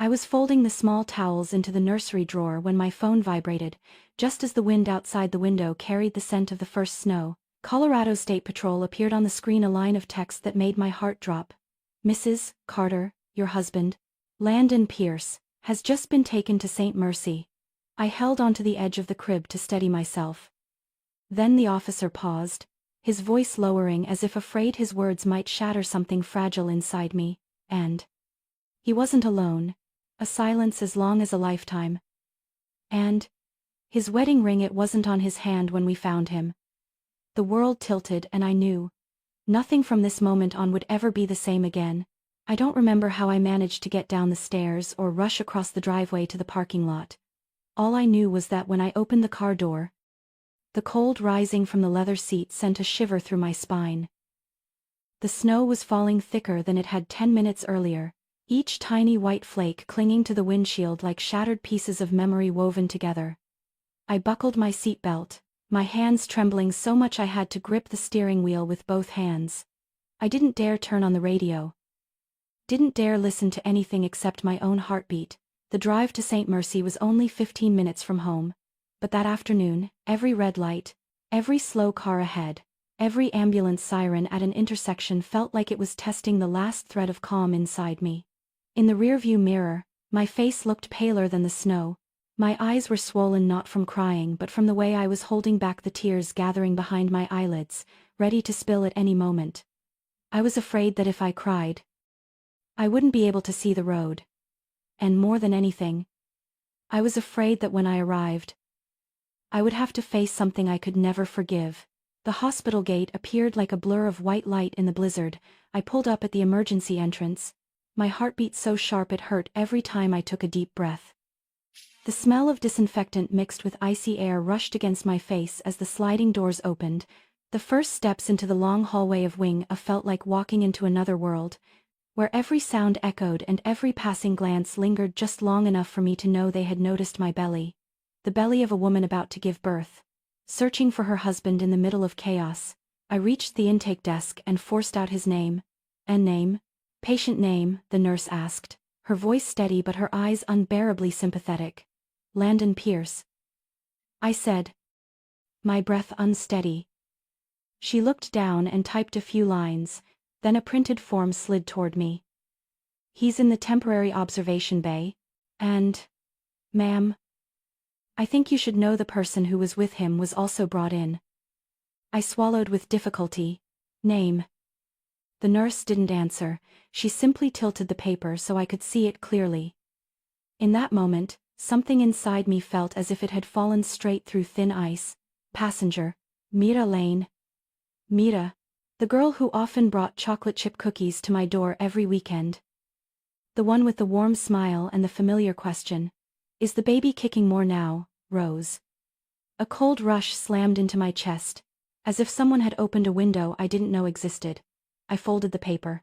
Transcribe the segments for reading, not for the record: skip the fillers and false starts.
I was folding the small towels into the nursery drawer when my phone vibrated, just as the wind outside the window carried the scent of the first snow. Colorado State Patrol appeared on the screen, a line of text that made my heart drop. Mrs. Carter, your husband, Landon Pierce, has just been taken to St. Mercy. I held onto the edge of the crib to steady myself. Then the officer paused, his voice lowering as if afraid his words might shatter something fragile inside me, and he wasn't alone. A silence as long as a lifetime. And his wedding ring, it wasn't on his hand when we found him. The world tilted, and I knew nothing from this moment on would ever be the same again. I don't remember how I managed to get down the stairs or rush across the driveway to the parking lot. All I knew was that when I opened the car door, the cold rising from the leather seat sent a shiver through my spine. The snow was falling thicker than it had 10 minutes earlier, each tiny white flake clinging to the windshield like shattered pieces of memory woven together. I buckled my seatbelt, my hands trembling so much I had to grip the steering wheel with both hands. I didn't dare turn on the radio. Didn't dare listen to anything except my own heartbeat. The drive to St. Mercy was only 15 minutes from home, but that afternoon, every red light, every slow car ahead, every ambulance siren at an intersection felt like it was testing the last thread of calm inside me. In the rearview mirror, my face looked paler than the snow. My eyes were swollen not from crying but from the way I was holding back the tears gathering behind my eyelids, ready to spill at any moment. I was afraid that if I cried, I wouldn't be able to see the road. And more than anything, I was afraid that when I arrived, I would have to face something I could never forgive. The hospital gate appeared like a blur of white light in the blizzard. I pulled up at the emergency entrance, my heartbeat so sharp it hurt every time I took a deep breath. The smell of disinfectant mixed with icy air rushed against my face as the sliding doors opened. The first steps into the long hallway of Wing A felt like walking into another world, where every sound echoed and every passing glance lingered just long enough for me to know they had noticed my belly. The belly of a woman about to give birth. Searching for her husband in the middle of chaos, I reached the intake desk and forced out his name. "And name?" "Patient name," the nurse asked, her voice steady but her eyes unbearably sympathetic. "Landon Pierce," I said, my breath unsteady. She looked down and typed a few lines, then a printed form slid toward me. "He's in the temporary observation bay, and, ma'am, I think you should know the person who was with him was also brought in." I swallowed with difficulty. "Name?" The nurse didn't answer, she simply tilted the paper so I could see it clearly. In that moment, something inside me felt as if it had fallen straight through thin ice. "Passenger, Mira Lane." Mira, the girl who often brought chocolate chip cookies to my door every weekend. The one with the warm smile and the familiar question, "Is the baby kicking more now, Rose?" A cold rush slammed into my chest, as if someone had opened a window I didn't know existed. I folded the paper.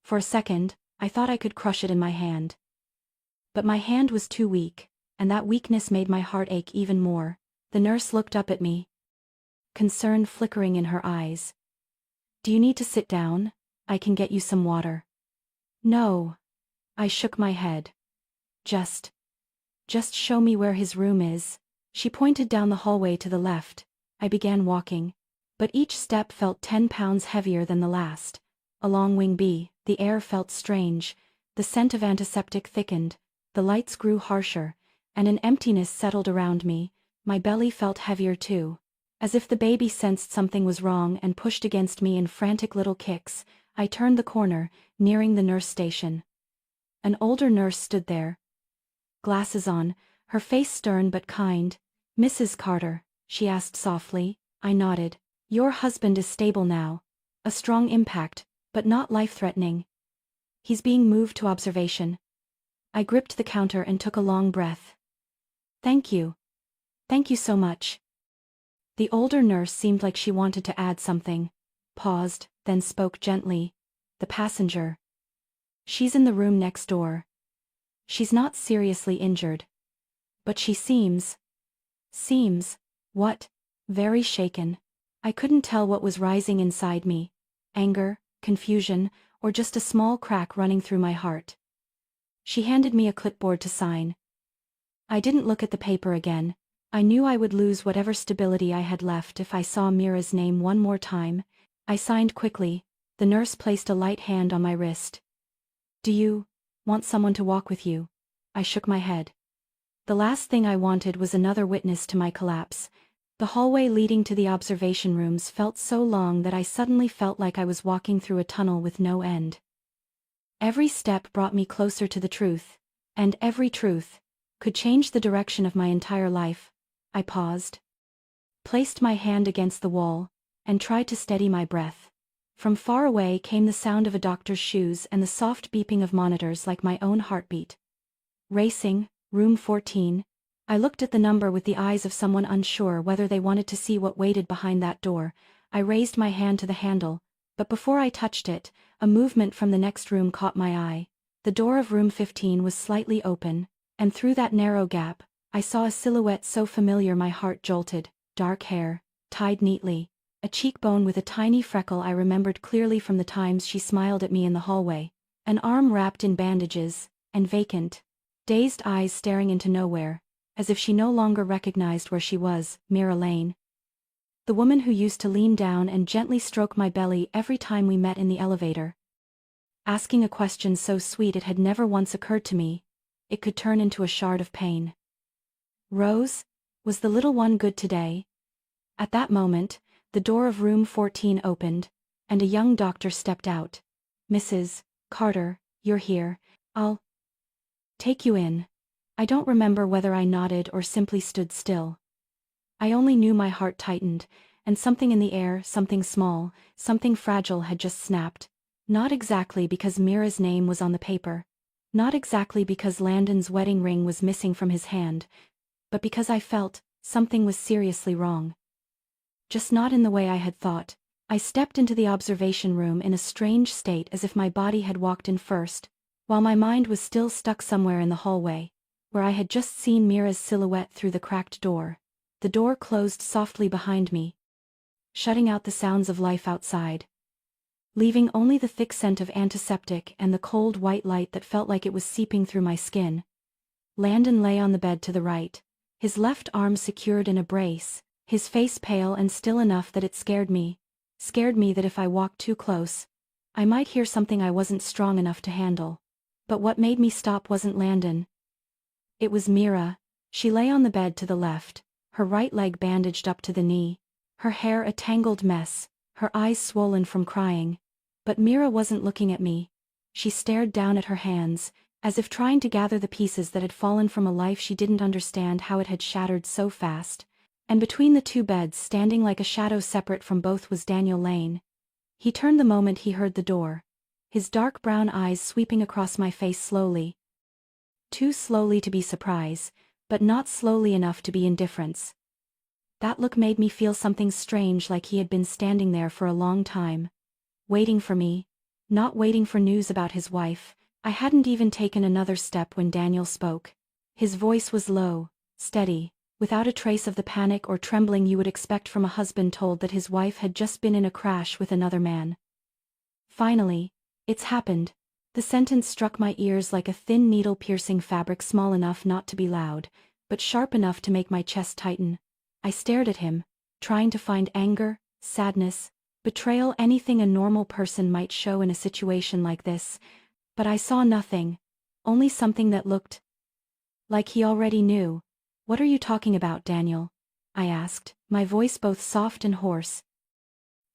For a second, I thought I could crush it in my hand. But my hand was too weak, and that weakness made my heart ache even more. The nurse looked up at me, concern flickering in her eyes. "Do you need to sit down? I can get you some water." "No." I shook my head. Just show me where his room is." She pointed down the hallway to the left. I began walking, but each step felt 10 pounds heavier than the last. Along Wing B, the air felt strange, the scent of antiseptic thickened, the lights grew harsher, and an emptiness settled around me. My belly felt heavier too, as if the baby sensed something was wrong and pushed against me in frantic little kicks. I turned the corner, nearing the nurse station. An older nurse stood there, glasses on, her face stern but kind. "Mrs. Carter?" she asked softly. I nodded. "Your husband is stable now. A strong impact, but not life-threatening. He's being moved to observation." I gripped the counter and took a long breath. "Thank you. Thank you so much." The older nurse seemed like she wanted to add something, paused, then spoke gently. "The passenger. She's in the room next door. She's not seriously injured. But she seems, what? Very shaken." I couldn't tell what was rising inside me, anger, confusion, or just a small crack running through my heart. She handed me a clipboard to sign. I didn't look at the paper again. I knew I would lose whatever stability I had left if I saw Mira's name one more time. I signed quickly. The nurse placed a light hand on my wrist. "Do you want someone to walk with you?" I shook my head. The last thing I wanted was another witness to my collapse. The hallway leading to the observation rooms felt so long that I suddenly felt like I was walking through a tunnel with no end. Every step brought me closer to the truth, and every truth could change the direction of my entire life. I paused, placed my hand against the wall, and tried to steady my breath. From far away came the sound of a doctor's shoes and the soft beeping of monitors like my own heartbeat. Racing, room 14. I looked at the number with the eyes of someone unsure whether they wanted to see what waited behind that door. I raised my hand to the handle, but before I touched it, a movement from the next room caught my eye. The door of room 15 was slightly open, and through that narrow gap, I saw a silhouette so familiar my heart jolted. Dark hair, tied neatly, a cheekbone with a tiny freckle I remembered clearly from the times she smiled at me in the hallway, an arm wrapped in bandages, and vacant, dazed eyes staring into nowhere, as if she no longer recognized where she was. Mira Lane. The woman who used to lean down and gently stroke my belly every time we met in the elevator. Asking a question so sweet it had never once occurred to me it could turn into a shard of pain. "Rose, was the little one good today?" At that moment, the door of room 14 opened, and a young doctor stepped out. "Mrs. Carter, you're here. I'll take you in." I don't remember whether I nodded or simply stood still. I only knew my heart tightened, and something in the air, something small, something fragile had just snapped. Not exactly because Mira's name was on the paper. Not exactly because Landon's wedding ring was missing from his hand, but because I felt something was seriously wrong. Just not in the way I had thought. I stepped into the observation room in a strange state, as if my body had walked in first, while my mind was still stuck somewhere in the hallway, where I had just seen Mira's silhouette through the cracked door. The door closed softly behind me, shutting out the sounds of life outside, leaving only the thick scent of antiseptic and the cold white light that felt like it was seeping through my skin. Landon lay on the bed to the right, his left arm secured in a brace, his face pale and still enough that it scared me that if I walked too close, I might hear something I wasn't strong enough to handle. But what made me stop wasn't Landon. It was Mira. She lay on the bed to the left, her right leg bandaged up to the knee, her hair a tangled mess, her eyes swollen from crying. But Mira wasn't looking at me. She stared down at her hands, as if trying to gather the pieces that had fallen from a life she didn't understand how it had shattered so fast. And between the two beds, standing like a shadow separate from both, was Daniel Lane. He turned the moment he heard the door, his dark brown eyes sweeping across my face slowly. Too slowly to be surprise, but not slowly enough to be indifference. That look made me feel something strange, like he had been standing there for a long time, waiting for me, not waiting for news about his wife. I hadn't even taken another step when Daniel spoke. His voice was low, steady, without a trace of the panic or trembling you would expect from a husband told that his wife had just been in a crash with another man. "Finally, it's happened." The sentence struck my ears like a thin needle-piercing fabric, small enough not to be loud, but sharp enough to make my chest tighten. I stared at him, trying to find anger, sadness, betrayal, anything a normal person might show in a situation like this, but I saw nothing, only something that looked like he already knew. "What are you talking about, Daniel?" I asked, my voice both soft and hoarse.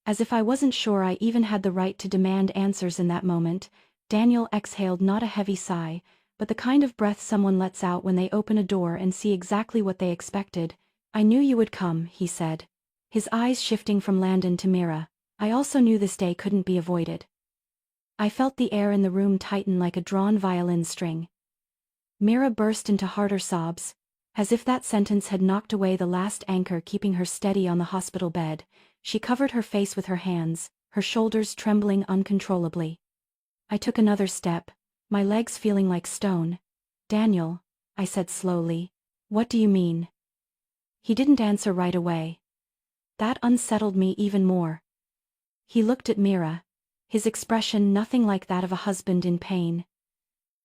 As if I wasn't sure I even had the right to demand answers in that moment, Daniel exhaled not a heavy sigh, but the kind of breath someone lets out when they open a door and see exactly what they expected. "I knew you would come," he said, his eyes shifting from Landon to Mira. "I also knew this day couldn't be avoided." I felt the air in the room tighten like a drawn violin string. Mira burst into harder sobs, as if that sentence had knocked away the last anchor keeping her steady on the hospital bed. She covered her face with her hands, her shoulders trembling uncontrollably. I took another step, my legs feeling like stone. "Daniel," I said slowly, "what do you mean?" He didn't answer right away. That unsettled me even more. He looked at Mira, his expression nothing like that of a husband in pain.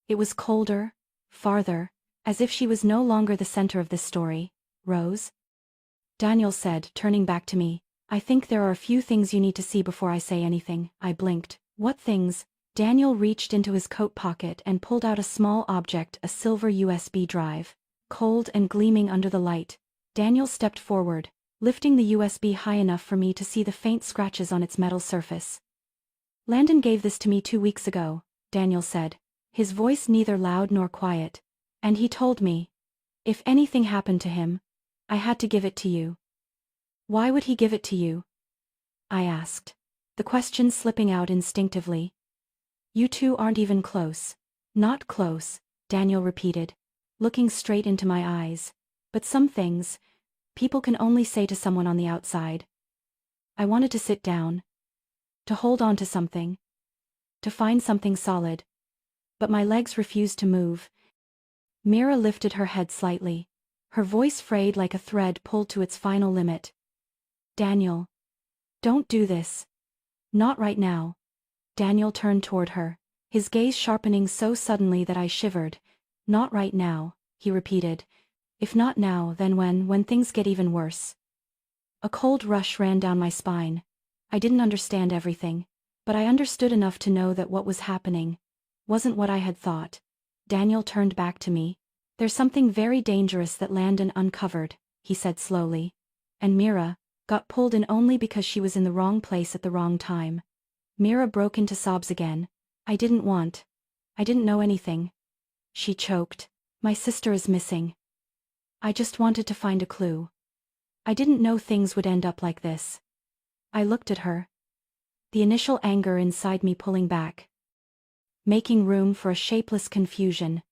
It was colder, farther, as if she was no longer the center of this story. Rose? Daniel said, turning back to me. I think there are a few things you need to see before I say anything. I blinked. What things? Daniel reached into his coat pocket and pulled out a small object, a silver USB drive. Cold and gleaming under the light, Daniel stepped forward, lifting the USB high enough for me to see the faint scratches on its metal surface. Landon gave this to me 2 weeks ago, Daniel said, his voice neither loud nor quiet. And he told me, if anything happened to him, I had to give it to you. Why would he give it to you? I asked, the question slipping out instinctively. You two aren't even close. Not close, Daniel repeated, looking straight into my eyes. But some things, people can only say to someone on the outside. I wanted to sit down. To hold on to something. To find something solid. But my legs refused to move. Mira lifted her head slightly, her voice frayed like a thread pulled to its final limit. Daniel. Don't do this. Not right now. Daniel turned toward her, his gaze sharpening so suddenly that I shivered. Not right now, he repeated. If not now, then when things get even worse. A cold rush ran down my spine. I didn't understand everything, but I understood enough to know that what was happening wasn't what I had thought. Daniel turned back to me. There's something very dangerous that Landon uncovered, he said slowly. And Mira got pulled in only because she was in the wrong place at the wrong time. Mira broke into sobs again. I didn't know anything. She choked. My sister is missing. I just wanted to find a clue. I didn't know things would end up like this. I looked at her. The initial anger inside me pulling back, making room for a shapeless confusion.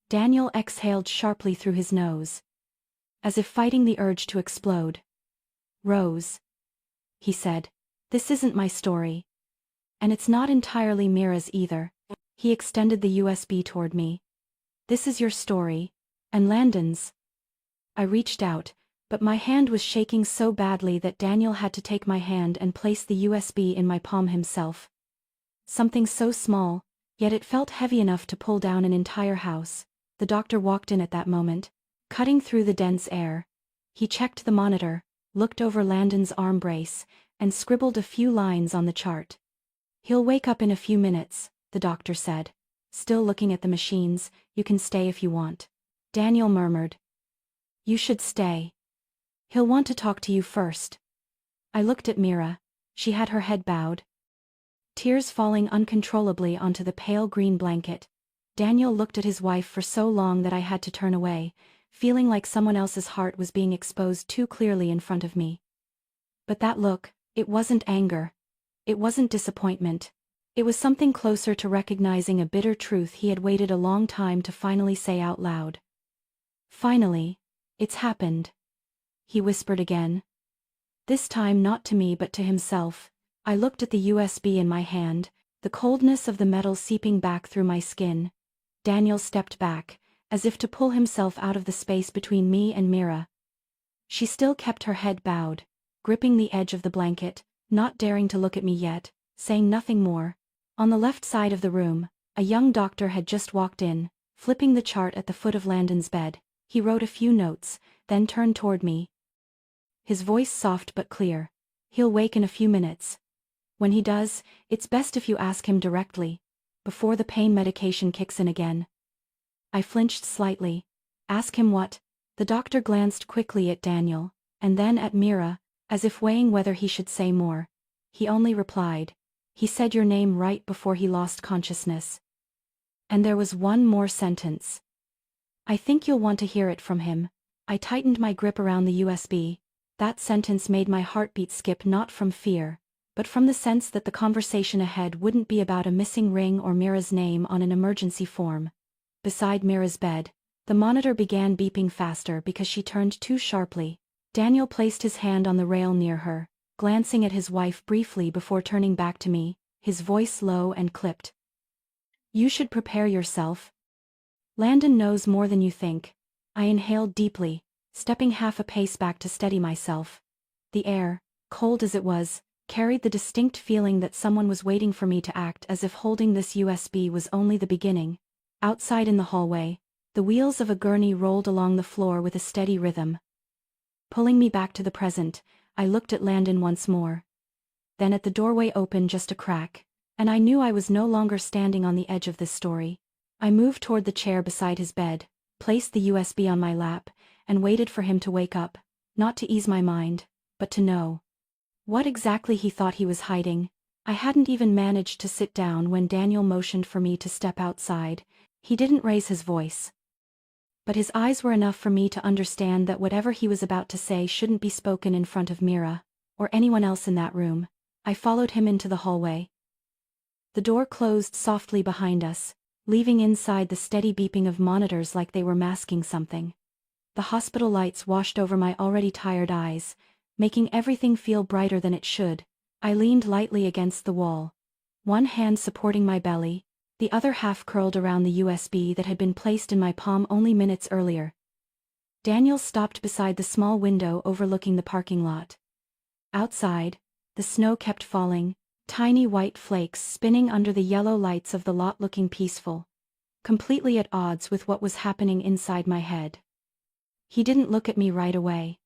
Daniel exhaled sharply through his nose, as if fighting the urge to explode. Rose, he said, this isn't my story. And it's not entirely Mira's either. He extended the USB toward me. This is your story, and Landon's. I reached out, but my hand was shaking so badly that Daniel had to take my hand and place the USB in my palm himself. Something so small, yet it felt heavy enough to pull down an entire house. The doctor walked in at that moment, cutting through the dense air. He checked the monitor, looked over Landon's arm brace, and scribbled a few lines on the chart. He'll wake up in a few minutes, the doctor said. Still looking at the machines. You can stay if you want. Daniel murmured. You should stay. He'll want to talk to you first. I looked at Mira. She had her head bowed, tears falling uncontrollably onto the pale green blanket. Daniel looked at his wife for so long that I had to turn away, feeling like someone else's heart was being exposed too clearly in front of me. But that look, it wasn't anger. It wasn't disappointment. It was something closer to recognizing a bitter truth he had waited a long time to finally say out loud. Finally, it's happened. He whispered again. This time not to me but to himself. I looked at the USB in my hand, the coldness of the metal seeping back through my skin. Daniel stepped back, as if to pull himself out of the space between me and Mira. She still kept her head bowed, gripping the edge of the blanket, not daring to look at me yet, saying nothing more. On the left side of the room, a young doctor had just walked in, flipping the chart at the foot of Landon's bed. He wrote a few notes, then turned toward me. His voice soft but clear. He'll wake in a few minutes. When he does, it's best if you ask him directly, before the pain medication kicks in again. I flinched slightly. Ask him what? The doctor glanced quickly at Daniel, and then at Mira, as if weighing whether he should say more. He only replied. He said your name right before he lost consciousness. And there was one more sentence. I think you'll want to hear it from him. I tightened my grip around the USB. That sentence made my heartbeat skip, not from fear, but from the sense that the conversation ahead wouldn't be about a missing ring or Mira's name on an emergency form. Beside Mira's bed, the monitor began beeping faster because she turned too sharply. Daniel placed his hand on the rail near her, glancing at his wife briefly before turning back to me, his voice low and clipped. You should prepare yourself. Landon knows more than you think. I inhaled deeply, stepping half a pace back to steady myself. The air, cold as it was, carried the distinct feeling that someone was waiting for me to act, as if holding this USB was only the beginning. Outside in the hallway, the wheels of a gurney rolled along the floor with a steady rhythm. Pulling me back to the present, I looked at Landon once more. Then at the doorway opened just a crack, and I knew I was no longer standing on the edge of this story. I moved toward the chair beside his bed, placed the USB on my lap, and waited for him to wake up, not to ease my mind, but to know what exactly he thought he was hiding. I hadn't even managed to sit down when Daniel motioned for me to step outside. He didn't raise his voice, but his eyes were enough for me to understand that whatever he was about to say shouldn't be spoken in front of Mira, or anyone else in that room. I followed him into the hallway. The door closed softly behind us, leaving inside the steady beeping of monitors like they were masking something. The hospital lights washed over my already tired eyes, making everything feel brighter than it should. I leaned lightly against the wall, one hand supporting my belly, the other half curled around the USB that had been placed in my palm only minutes earlier. Daniel stopped beside the small window overlooking the parking lot. Outside, the snow kept falling, tiny white flakes spinning under the yellow lights of the lot, looking peaceful, completely at odds with what was happening inside my head. He didn't look at me right away.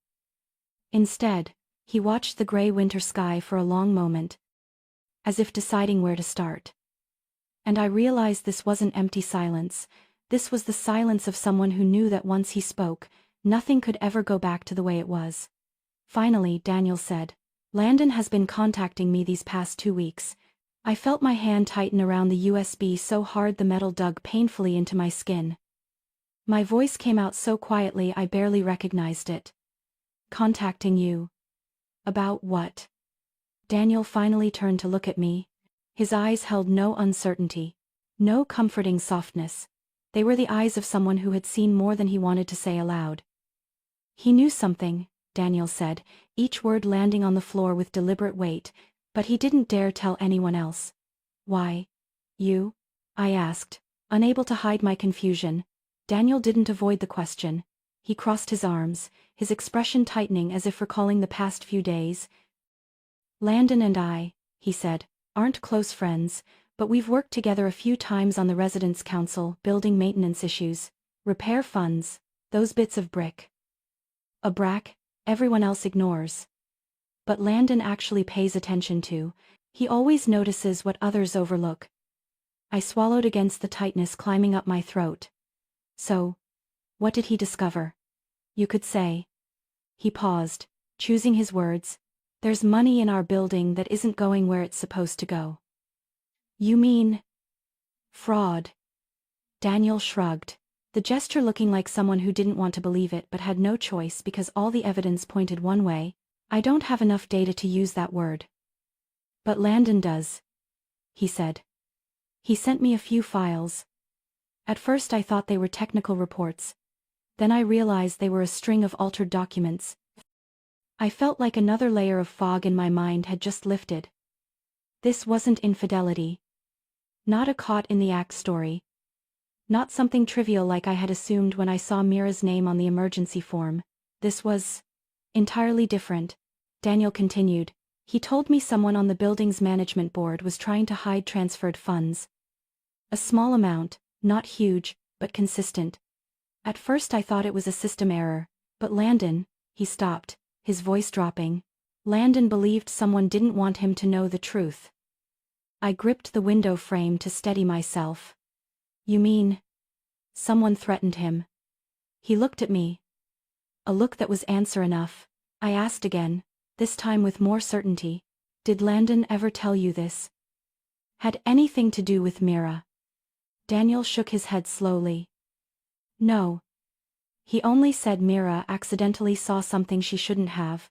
Instead, he watched the gray winter sky for a long moment, as if deciding where to start. And I realized this wasn't empty silence. This was the silence of someone who knew that once he spoke, nothing could ever go back to the way it was. Finally, Daniel said, "Landon has been contacting me these past 2 weeks." I felt my hand tighten around the USB so hard the metal dug painfully into my skin. My voice came out so quietly I barely recognized it. "Contacting you? About what?" Daniel finally turned to look at me. His eyes held no uncertainty, no comforting softness. They were the eyes of someone who had seen more than he wanted to say aloud. "He knew something," Daniel said, each word landing on the floor with deliberate weight, "but he didn't dare tell anyone else." "Why? You?" I asked, unable to hide my confusion. Daniel didn't avoid the question. He crossed his arms, his expression tightening as if recalling the past few days. "Landon and I," he said, "aren't close friends, but we've worked together a few times on the residence council, building maintenance issues, repair funds, those bits of brick. A brack everyone else ignores. But Landon actually pays attention to. He always notices what others overlook." I swallowed against the tightness climbing up my throat. "So, what did he discover? You could say." He paused, choosing his words. "There's money in our building that isn't going where it's supposed to go." "You mean fraud?" Daniel shrugged, the gesture looking like someone who didn't want to believe it but had no choice because all the evidence pointed one way. "I don't have enough data to use that word." "But Landon does," he said. "He sent me a few files. At first I thought they were technical reports. Then I realized they were a string of altered documents." I felt like another layer of fog in my mind had just lifted. This wasn't infidelity. Not a caught-in-the-act story. Not something trivial like I had assumed when I saw Mira's name on the emergency form. This was entirely different. Daniel continued. "He told me someone on the building's management board was trying to hide transferred funds. A small amount, not huge, but consistent. At first I thought it was a system error, but Landon," he stopped, his voice dropping. "Landon believed someone didn't want him to know the truth." I gripped the window frame to steady myself. "You mean someone threatened him?" He looked at me. A look that was answer enough. I asked again, this time with more certainty. "Did Landon ever tell you this? Had anything to do with Mira?" Daniel shook his head slowly. "No. He only said Mira accidentally saw something she shouldn't have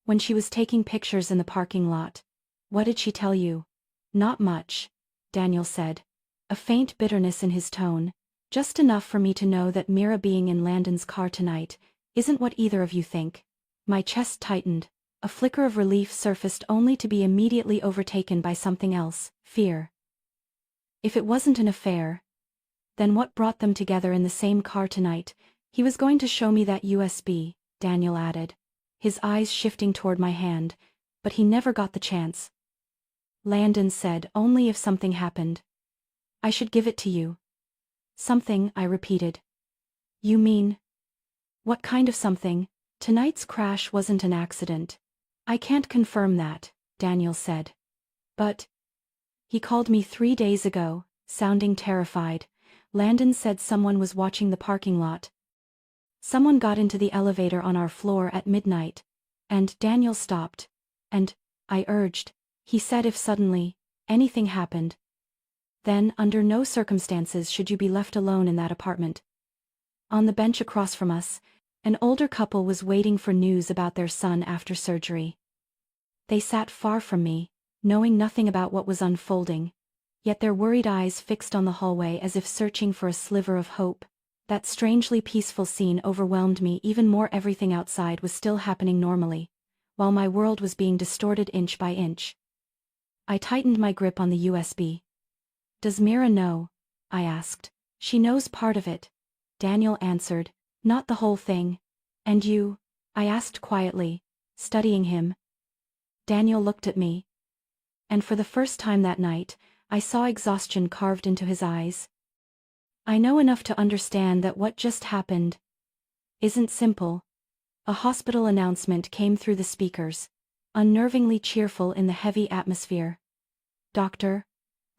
when she was taking pictures in the parking lot." "What did she tell you?" "Not much," Daniel said, a faint bitterness in his tone. "Just enough for me to know that Mira being in Landon's car tonight isn't what either of you think." My chest tightened. A flicker of relief surfaced only to be immediately overtaken by something else, fear. If it wasn't an affair, then what brought them together in the same car tonight? "He was going to show me that USB," Daniel added, his eyes shifting toward my hand, "but he never got the chance. Landon said only if something happened. I should give it to you." Something, I repeated. You mean? What kind of something? Tonight's crash wasn't an accident. I can't confirm that, Daniel said. But he called me 3 days ago, sounding terrified. Landon said someone was watching the parking lot. Someone got into the elevator on our floor at midnight. And Daniel stopped. And I urged. He said if suddenly anything happened, then under no circumstances should you be left alone in that apartment. On the bench across from us, an older couple was waiting for news about their son after surgery. They sat far from me, knowing nothing about what was unfolding, yet their worried eyes fixed on the hallway as if searching for a sliver of hope. That strangely peaceful scene overwhelmed me even more. Everything outside was still happening normally, while my world was being distorted inch by inch. I tightened my grip on the USB. Does Mira know? I asked. She knows part of it, Daniel answered, not the whole thing. And you? I asked quietly, studying him. Daniel looked at me. And for the first time that night, I saw exhaustion carved into his eyes. I know enough to understand that what just happened isn't simple. A hospital announcement came through the speakers, unnervingly cheerful in the heavy atmosphere. Dr.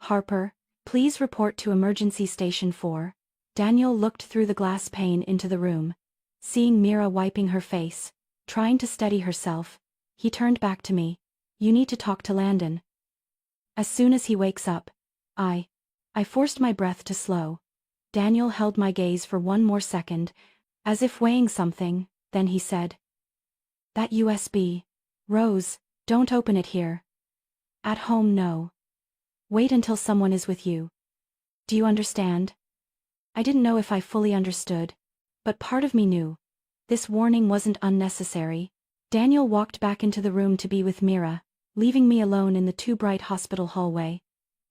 Harper, please report to Emergency Station 4. Daniel looked through the glass pane into the room. Seeing Mira wiping her face, trying to steady herself, he turned back to me. You need to talk to Landon. As soon as he wakes up. I forced my breath to slow. Daniel held my gaze for one more second, as if weighing something, then he said. That USB. Rose, don't open it here. At home, no. Wait until someone is with you. Do you understand? I didn't know if I fully understood, but part of me knew. This warning wasn't unnecessary. Daniel walked back into the room to be with Mira, leaving me alone in the too bright hospital hallway.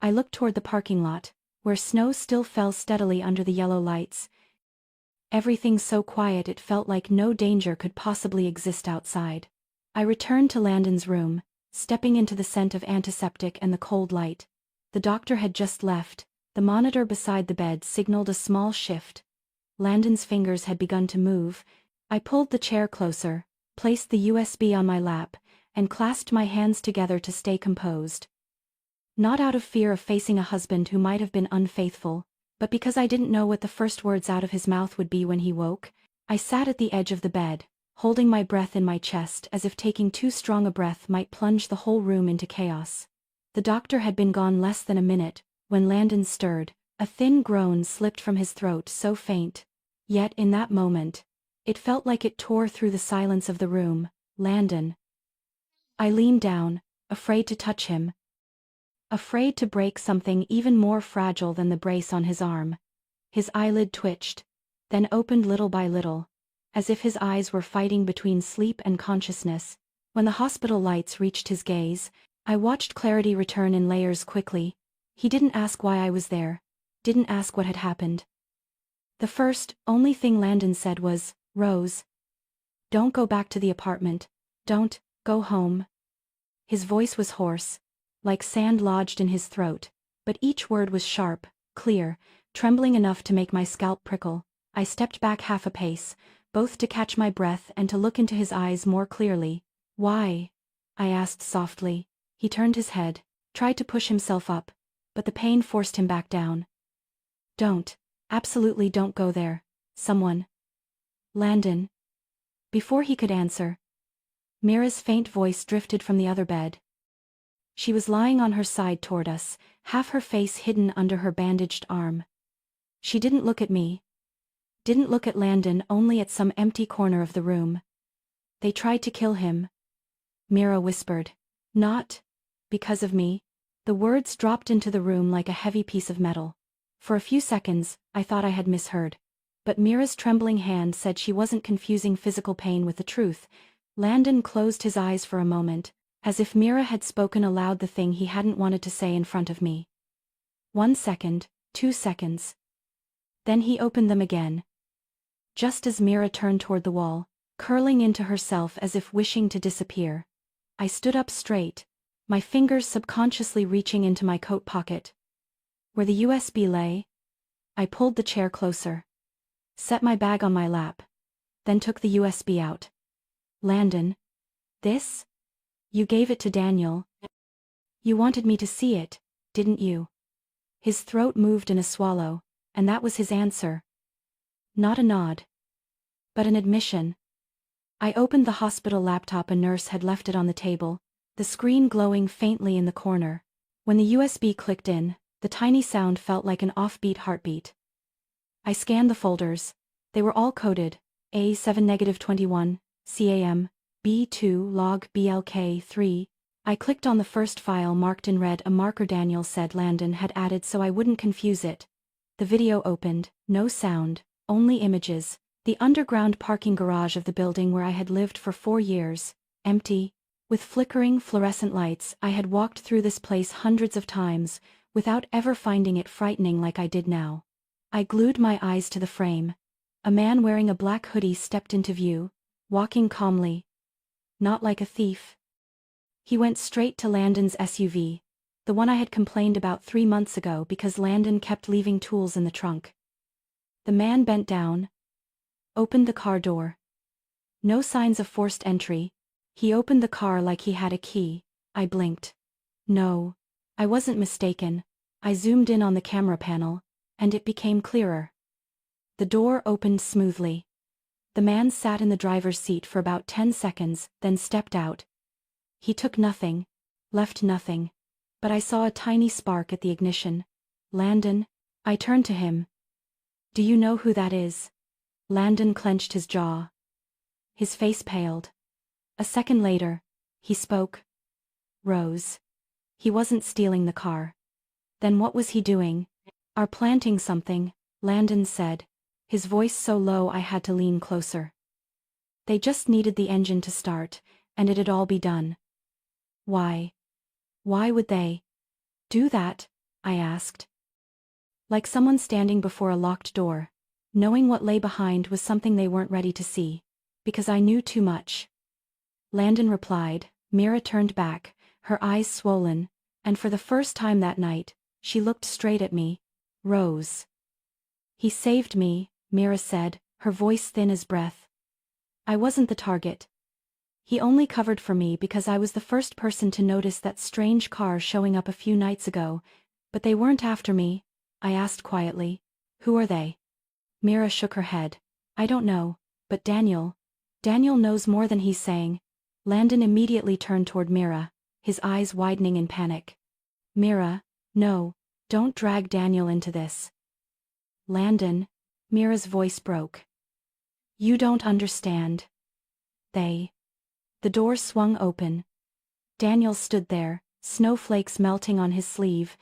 I looked toward the parking lot, where snow still fell steadily under the yellow lights. Everything so quiet it felt like no danger could possibly exist outside. I returned to Landon's room, stepping into the scent of antiseptic and the cold light. The doctor had just left. The monitor beside the bed signaled a small shift. Landon's fingers had begun to move. I pulled the chair closer, placed the USB on my lap, and clasped my hands together to stay composed. Not out of fear of facing a husband who might have been unfaithful, but because I didn't know what the first words out of his mouth would be when he woke. I sat at the edge of the bed, holding my breath in my chest as if taking too strong a breath might plunge the whole room into chaos. The doctor had been gone less than a minute, when Landon stirred. A thin groan slipped from his throat, so faint. Yet in that moment, it felt like it tore through the silence of the room. Landon. I leaned down, afraid to touch him. Afraid to break something even more fragile than the brace on his arm. His eyelid twitched, then opened little by little, as if his eyes were fighting between sleep and consciousness. When the hospital lights reached his gaze, I watched clarity return in layers quickly. He didn't ask why I was there, didn't ask what had happened. The first, only thing Landon said was, Rose. Don't go back to the apartment. Don't go home. His voice was hoarse, like sand lodged in his throat, but each word was sharp, clear, trembling enough to make my scalp prickle. I stepped back half a pace, both to catch my breath and to look into his eyes more clearly. Why? I asked softly. He turned his head, tried to push himself up, but the pain forced him back down. Don't, absolutely don't go there, someone. Landon. Before he could answer, Mira's faint voice drifted from the other bed. She was lying on her side toward us, half her face hidden under her bandaged arm. She didn't look at me. Didn't look at Landon, only at some empty corner of the room. They tried to kill him. Mira whispered. Not because of me. The words dropped into the room like a heavy piece of metal. For a few seconds, I thought I had misheard. But Mira's trembling hand said she wasn't confusing physical pain with the truth. Landon closed his eyes for a moment, as if Mira had spoken aloud the thing he hadn't wanted to say in front of me. 1 second, 2 seconds. Then he opened them again. Just as Mira turned toward the wall, curling into herself as if wishing to disappear. I stood up straight, my fingers subconsciously reaching into my coat pocket. Where the USB lay, I pulled the chair closer. Set my bag on my lap. Then took the USB out. Landon. This? You gave it to Daniel. You wanted me to see it, didn't you? His throat moved in a swallow, and that was his answer. Not a nod. But an admission. I opened the hospital laptop. A nurse had left it on the table, the screen glowing faintly in the corner. When the USB clicked in, the tiny sound felt like an offbeat heartbeat. I scanned the folders. They were all coded: A7-21, CAM, B2 log BLK3. I clicked on the first file marked in red, a marker Daniel said Landon had added so I wouldn't confuse it. The video opened, no sound, only images. The underground parking garage of the building where I had lived for 4 years, empty, with flickering fluorescent lights. I had walked through this place hundreds of times, without ever finding it frightening like I did now. I glued my eyes to the frame. A man wearing a black hoodie stepped into view, walking calmly. Not like a thief. He went straight to Landon's SUV, the one I had complained about 3 months ago because Landon kept leaving tools in the trunk. The man bent down, opened the car door. No signs of forced entry. He opened the car like he had a key. I blinked. No, I wasn't mistaken. I zoomed in on the camera panel, and it became clearer. The door opened smoothly. The man sat in the driver's seat for about 10 seconds, then stepped out. He took nothing, left nothing. But I saw a tiny spark at the ignition. Landon. I turned to him. Do you know who that is? Landon clenched his jaw. His face paled. A second later, he spoke. Rose. He wasn't stealing the car. Then what was he doing? Are planting something, Landon said, his voice so low I had to lean closer. They just needed the engine to start, and it'd all be done. Why? Why would they do that? I asked. Like someone standing before a locked door. Knowing what lay behind was something they weren't ready to see. Because I knew too much. Landon replied. Mira turned back, her eyes swollen, and for the first time that night, she looked straight at me. Rose. He saved me, Mira said, her voice thin as breath. I wasn't the target. He only covered for me because I was the first person to notice that strange car showing up a few nights ago. But they weren't after me, I asked quietly. Who are they? Mira shook her head. I don't know, but Daniel knows more than he's saying. Landon immediately turned toward Mira, his eyes widening in panic. Mira, no, don't drag Daniel into this. Landon, Mira's voice broke. You don't understand. The door swung open. Daniel stood there, snowflakes melting on his sleeve,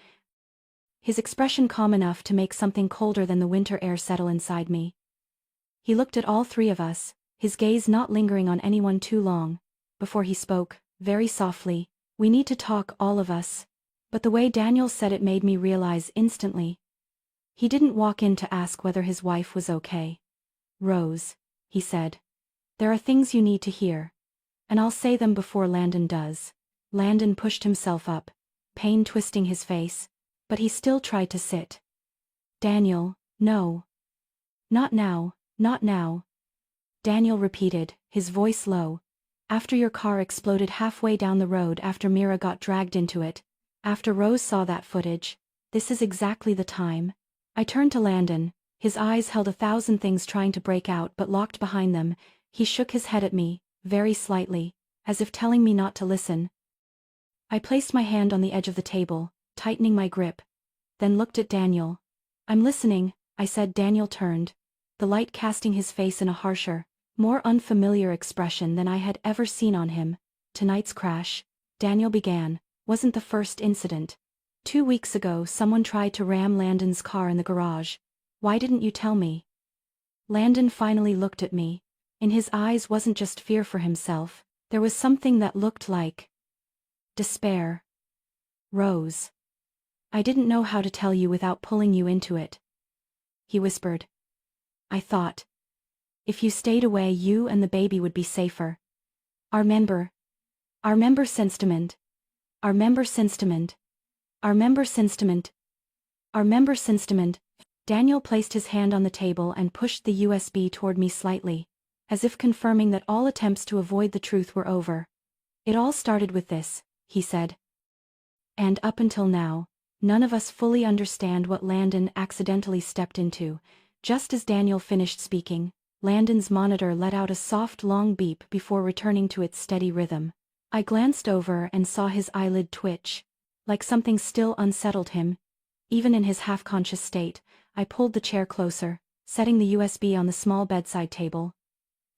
his expression calm enough to make something colder than the winter air settle inside me. He looked at all three of us, his gaze not lingering on anyone too long, before he spoke, very softly. We need to talk, all of us. But the way Daniel said it made me realize instantly. He didn't walk in to ask whether his wife was okay. Rose, he said. There are things you need to hear. And I'll say them before Landon does. Landon pushed himself up, pain twisting his face. But he still tried to sit. Daniel, no. Not now, not now. Daniel repeated, his voice low. After your car exploded halfway down the road, after Mira got dragged into it, after Rose saw that footage, this is exactly the time. I turned to Landon, his eyes held 1,000 things trying to break out but locked behind them. He shook his head at me, very slightly, as if telling me not to listen. I placed my hand on the edge of the table, tightening my grip, then looked at Daniel. I'm listening, I said. Daniel turned, the light casting his face in a harsher, more unfamiliar expression than I had ever seen on him. Tonight's crash, Daniel began, wasn't the first incident. 2 weeks ago someone tried to ram Landon's car in the garage. Why didn't you tell me? Landon finally looked at me. In his eyes wasn't just fear for himself, there was something that looked like despair. Rose. I didn't know how to tell you without pulling you into it. He whispered. I thought. If you stayed away, you and the baby would be safer. Our member sentiment. Daniel placed his hand on the table and pushed the USB toward me slightly, as if confirming that all attempts to avoid the truth were over. It all started with this, he said. And up until now, none of us fully understand what Landon accidentally stepped into. Just as Daniel finished speaking, Landon's monitor let out a soft long beep before returning to its steady rhythm. I glanced over and saw his eyelid twitch, like something still unsettled him. Even in his half-conscious state, I pulled the chair closer, setting the USB on the small bedside table.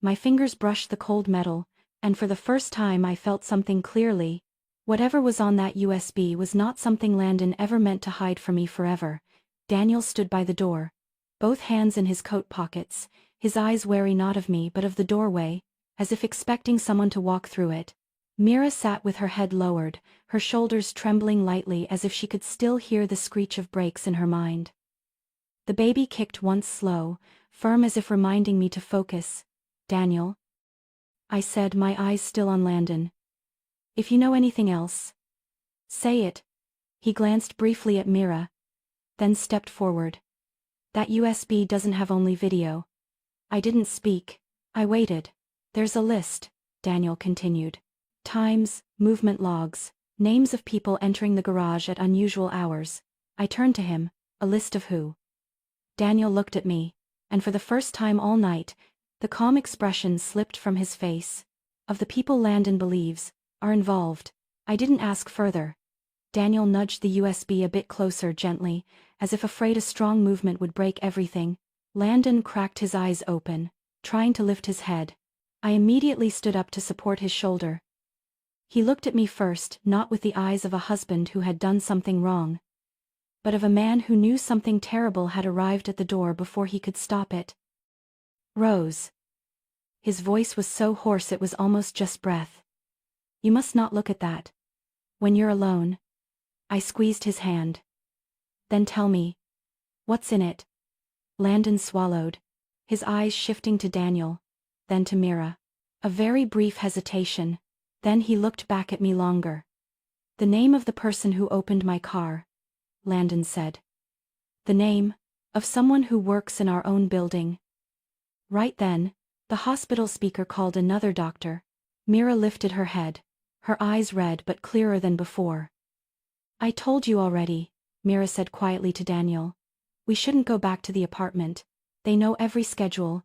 My fingers brushed the cold metal, and for the first time I felt something clearly. Whatever was on that USB was not something Landon ever meant to hide from me forever. Daniel stood by the door, both hands in his coat pockets, his eyes wary not of me but of the doorway, as if expecting someone to walk through it. Mira sat with her head lowered, her shoulders trembling lightly as if she could still hear the screech of brakes in her mind. The baby kicked once slow, firm as if reminding me to focus. Daniel, I said, my eyes still on Landon. If you know anything else, say it. He glanced briefly at Mira, then stepped forward. That USB doesn't have only video. I didn't speak. I waited. There's a list, Daniel continued. Times, movement logs, names of people entering the garage at unusual hours. I turned to him. A list of who? Daniel looked at me, and for the first time all night, the calm expression slipped from his face. Of the people Landon believes are involved. I didn't ask further. Daniel nudged the USB a bit closer gently, as if afraid a strong movement would break everything. Landon cracked his eyes open, trying to lift his head. I immediately stood up to support his shoulder. He looked at me first, not with the eyes of a husband who had done something wrong, but of a man who knew something terrible had arrived at the door before he could stop it. Rose. His voice was so hoarse it was almost just breath. You must not look at that. When you're alone. I squeezed his hand. Then tell me. What's in it? Landon swallowed, his eyes shifting to Daniel, then to Mira. A very brief hesitation, then he looked back at me longer. The name of the person who opened my car, Landon said. The name of someone who works in our own building. Right then, the hospital speaker called another doctor. Mira lifted her head, her eyes red but clearer than before. I told you already, Mira said quietly to Daniel. We shouldn't go back to the apartment. They know every schedule.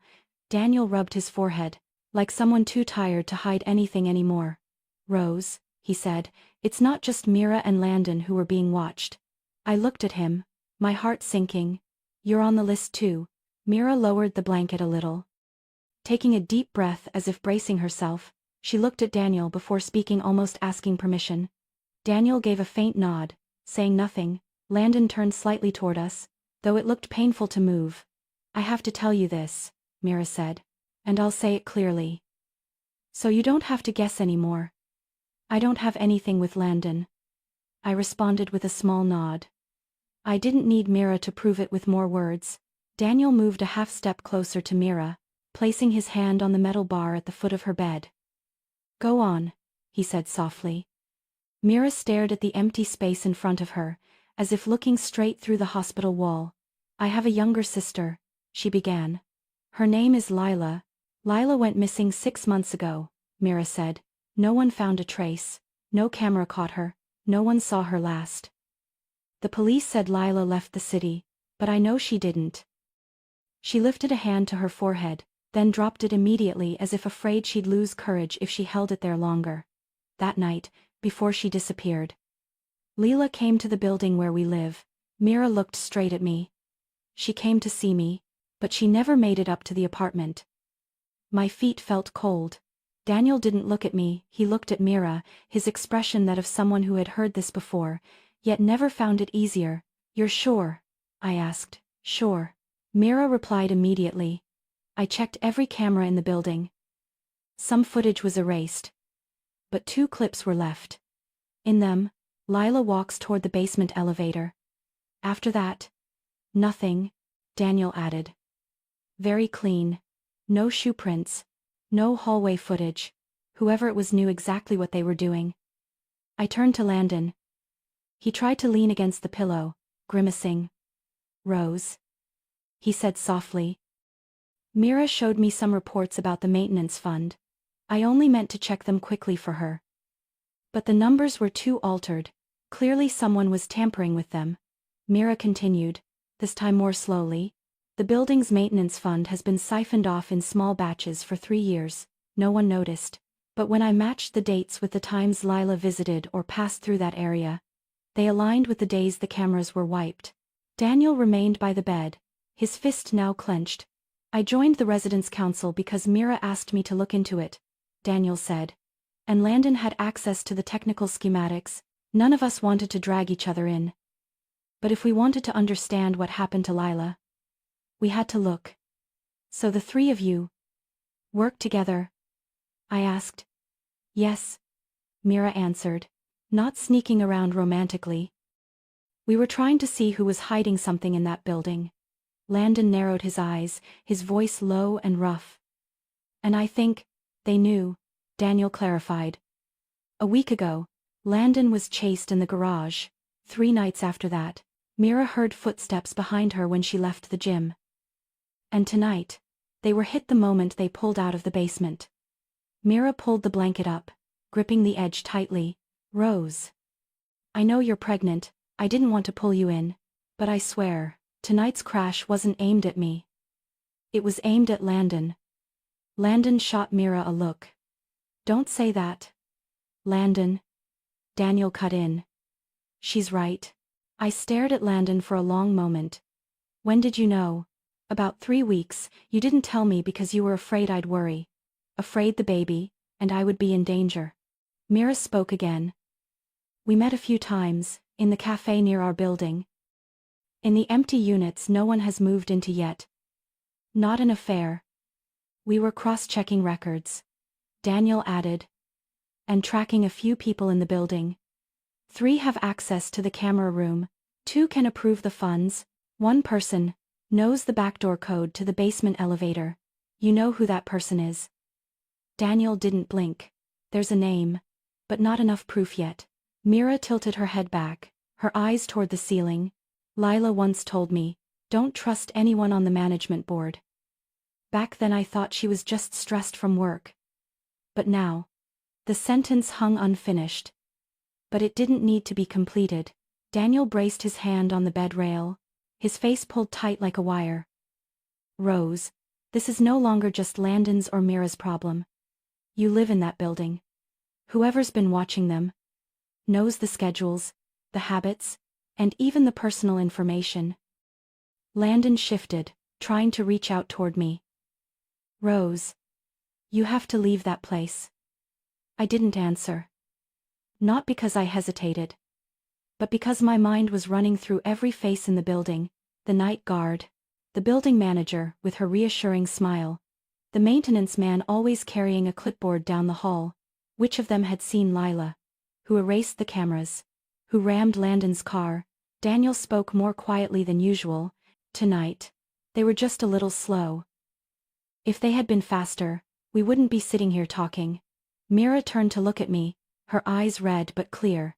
Daniel rubbed his forehead, like someone too tired to hide anything anymore. Rose, he said, it's not just Mira and Landon who were being watched. I looked at him, my heart sinking. You're on the list too. Mira lowered the blanket a little. Taking a deep breath as if bracing herself, she looked at Daniel before speaking, almost asking permission. Daniel gave a faint nod, saying nothing. Landon turned slightly toward us, though it looked painful to move. I have to tell you this, Mira said, and I'll say it clearly. So you don't have to guess anymore. I don't have anything with Landon. I responded with a small nod. I didn't need Mira to prove it with more words. Daniel moved a half step closer to Mira, placing his hand on the metal bar at the foot of her bed. Go on, he said softly. Mira stared at the empty space in front of her, as if looking straight through the hospital wall. I have a younger sister, she began. Her name is Lila. Lila went missing 6 months ago, Mira said. No one found a trace. No camera caught her. No one saw her last. The police said Lila left the city, but I know she didn't. She lifted a hand to her forehead, then dropped it immediately as if afraid she'd lose courage if she held it there longer. That night, before she disappeared, Lila came to the building where we live. Mira looked straight at me. She came to see me, but she never made it up to the apartment. My feet felt cold. Daniel didn't look at me, he looked at Mira, his expression that of someone who had heard this before, yet never found it easier. You're sure? I asked. Sure. Mira replied immediately. I checked every camera in the building. Some footage was erased, but 2 clips were left. In them, Lila walks toward the basement elevator. After that, nothing, Daniel added. Very clean. No shoe prints. No hallway footage. Whoever it was knew exactly what they were doing. I turned to Landon. He tried to lean against the pillow, grimacing. Rose. he said softly. Mira showed me some reports about the maintenance fund. I only meant to check them quickly for her. But the numbers were too altered. Clearly someone was tampering with them. Mira continued, this time more slowly. The building's maintenance fund has been siphoned off in small batches for 3 years. No one noticed. But when I matched the dates with the times Lila visited or passed through that area, they aligned with the days the cameras were wiped. Daniel remained by the bed, his fist now clenched. I joined the residence council because Mira asked me to look into it, Daniel said. And Landon had access to the technical schematics. None of us wanted to drag each other in. But if we wanted to understand what happened to Lila, we had to look. So the 3 of you work together? I asked. Yes, Mira answered, not sneaking around romantically. We were trying to see who was hiding something in that building. Landon narrowed his eyes, his voice low and rough. And I think they knew, Daniel clarified. A week ago, Landon was chased in the garage. 3 nights after that, Mira heard footsteps behind her when she left the gym. And tonight, they were hit the moment they pulled out of the basement. Mira pulled the blanket up, gripping the edge tightly. Rose. I know you're pregnant, I didn't want to pull you in, but I swear, tonight's crash wasn't aimed at me. It was aimed at Landon. Landon shot Mira a look. Don't say that. Landon. Daniel cut in. She's right. I stared at Landon for a long moment. When did you know? About 3 weeks. You didn't tell me because you were afraid I'd worry. Afraid the baby, and I would be in danger. Mira spoke again. We met a few times, in the cafe near our building. In the empty units no one has moved into yet. Not an affair. We were cross-checking records. Daniel added. And tracking a few people in the building. 3 have access to the camera room, 2 can approve the funds, 1 person knows the backdoor code to the basement elevator. You know who that person is. Daniel didn't blink. There's a name. But not enough proof yet. Mira tilted her head back, her eyes toward the ceiling. Lila once told me, don't trust anyone on the management board. Back then I thought she was just stressed from work. But now. The sentence hung unfinished. But it didn't need to be completed. Daniel braced his hand on the bed rail, his face pulled tight like a wire. Rose, this is no longer just Landon's or Mira's problem. You live in that building. Whoever's been watching them knows the schedules, the habits, and even the personal information. Landon shifted, trying to reach out toward me. Rose. You have to leave that place. I didn't answer. Not because I hesitated. But because my mind was running through every face in the building, the night guard, the building manager with her reassuring smile, the maintenance man always carrying a clipboard down the hall. Which of them had seen Lila? Who erased the cameras? Who rammed Landon's car? Daniel spoke more quietly than usual. Tonight, they were just a little slow. If they had been faster, we wouldn't be sitting here talking. Mira turned to look at me, her eyes red but clear.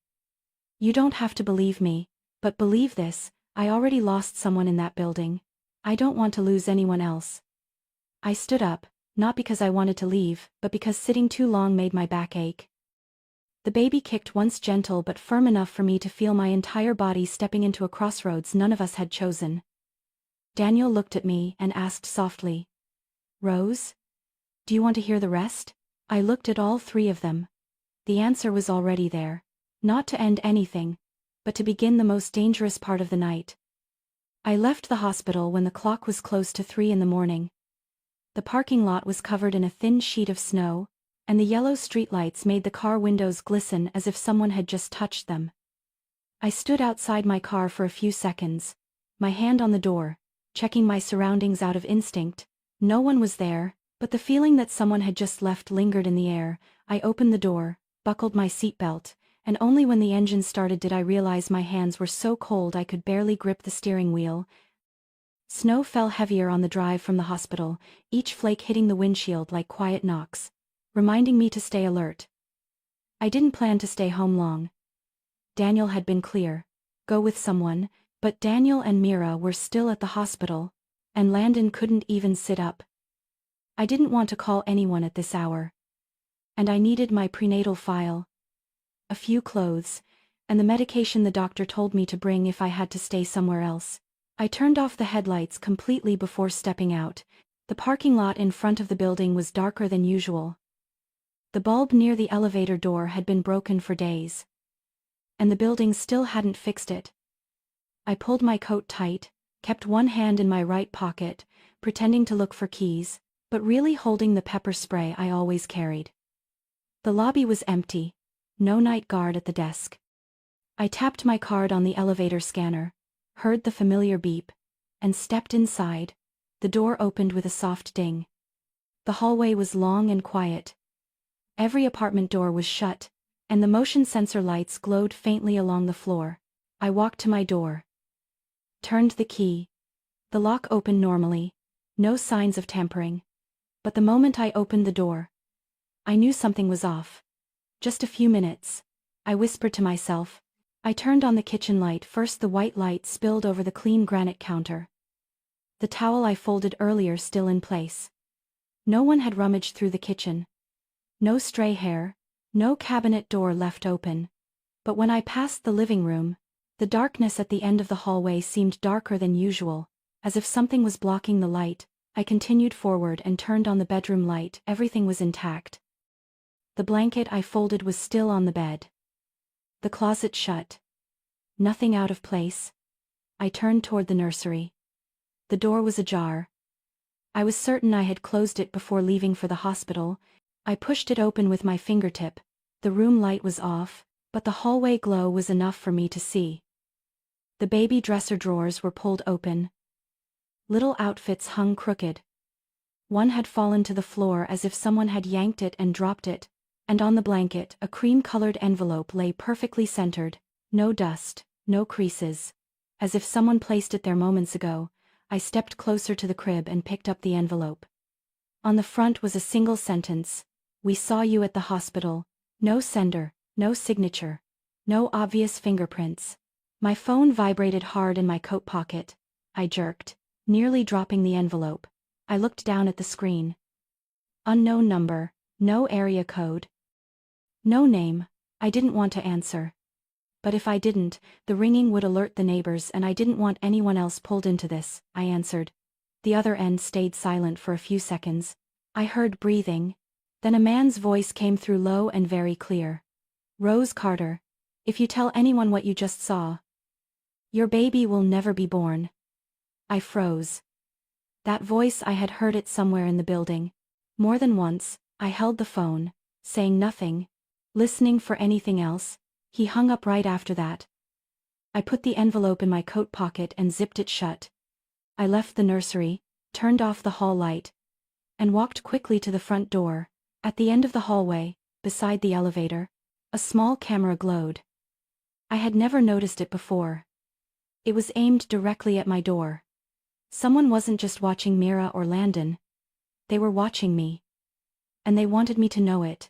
You don't have to believe me, but believe this, I already lost someone in that building. I don't want to lose anyone else. I stood up, not because I wanted to leave, but because sitting too long made my back ache. The baby kicked once gentle but firm enough for me to feel my entire body stepping into a crossroads none of us had chosen. Daniel looked at me and asked softly. Rose? Do you want to hear the rest? I looked at all 3 of them. The answer was already there. Not to end anything, but to begin the most dangerous part of the night. I left the hospital when the clock was close to 3 in the morning. The parking lot was covered in a thin sheet of snow, and the yellow streetlights made the car windows glisten as if someone had just touched them. I stood outside my car for a few seconds, my hand on the door, checking my surroundings out of instinct. No one was there, but the feeling that someone had just left lingered in the air. I opened the door, buckled my seatbelt, and only when the engine started did I realize my hands were so cold I could barely grip the steering wheel. Snow fell heavier on the drive from the hospital, each flake hitting the windshield like quiet knocks, reminding me to stay alert. I didn't plan to stay home long. Daniel had been clear. Go with someone, but Daniel and Mira were still at the hospital. and Landon couldn't even sit up. I didn't want to call anyone at this hour. And I needed my prenatal file, a few clothes, and the medication the doctor told me to bring if I had to stay somewhere else. I turned off the headlights completely before stepping out. The parking lot in front of the building was darker than usual. The bulb near the elevator door had been broken for days. And the building still hadn't fixed it. I pulled my coat tight, kept one hand in my right pocket, pretending to look for keys, but really holding the pepper spray I always carried. The lobby was empty, no night guard at the desk. I tapped my card on the elevator scanner, heard the familiar beep, and stepped inside. The door opened with a soft ding. The hallway was long and quiet. Every apartment door was shut, and the motion sensor lights glowed faintly along the floor. I walked to my door. Turned the key. The lock opened normally, no signs of tampering. But the moment I opened the door, I knew something was off. Just a few minutes, I whispered to myself. I turned on the kitchen light first. The white light spilled over the clean granite counter. The towel I folded earlier still in place. No one had rummaged through the kitchen. No stray hair, no cabinet door left open. But when I passed the living room, the darkness at the end of the hallway seemed darker than usual, as if something was blocking the light. I continued forward and turned on the bedroom light. Everything was intact. The blanket I folded was still on the bed. The closet shut. Nothing out of place. I turned toward the nursery. The door was ajar. I was certain I had closed it before leaving for the hospital. I pushed it open with my fingertip. The room light was off, but the hallway glow was enough for me to see. The baby dresser drawers were pulled open. Little outfits hung crooked. One had fallen to the floor as if someone had yanked it and dropped it, and on the blanket a cream-colored envelope lay perfectly centered, no dust, no creases. As if someone placed it there moments ago, I stepped closer to the crib and picked up the envelope. On the front was a single sentence: "We saw you at the hospital." No sender, no signature, no obvious fingerprints. My phone vibrated hard in my coat pocket. I jerked, nearly dropping the envelope. I looked down at the screen. Unknown number, no area code. No name. I didn't want to answer. But if I didn't, the ringing would alert the neighbors and I didn't want anyone else pulled into this. I answered. The other end stayed silent for a few seconds. I heard breathing. Then a man's voice came through, low and very clear. "Rose Carter, if you tell anyone what you just saw, your baby will never be born." I froze. That voice, I had heard it somewhere in the building. More than once. I held the phone, saying nothing, listening for anything else. He hung up right after that. I put the envelope in my coat pocket and zipped it shut. I left the nursery, turned off the hall light, and walked quickly to the front door. At the end of the hallway, beside the elevator, a small camera glowed. I had never noticed it before. It was aimed directly at my door. Someone wasn't just watching Mira or Landon. They were watching me. And they wanted me to know it.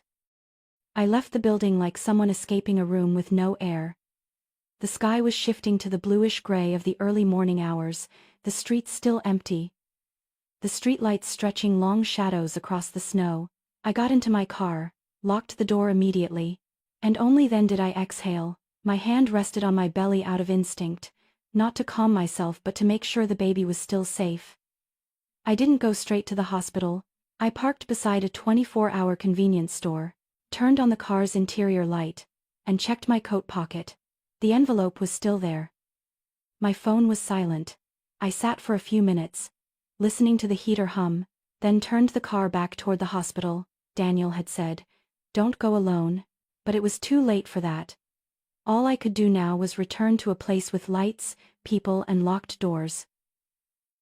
I left the building like someone escaping a room with no air. The sky was shifting to the bluish gray of the early morning hours, the streets still empty. The streetlights stretching long shadows across the snow. I got into my car, locked the door immediately, and only then did I exhale. My hand rested on my belly out of instinct, not to calm myself but to make sure the baby was still safe. I didn't go straight to the hospital. I parked beside a 24-hour convenience store, turned on the car's interior light, and checked my coat pocket. The envelope was still there. My phone was silent. I sat for a few minutes, listening to the heater hum, then turned the car back toward the hospital. Daniel had said, "Don't go alone," but it was too late for that. All I could do now was return to a place with lights, people, and locked doors.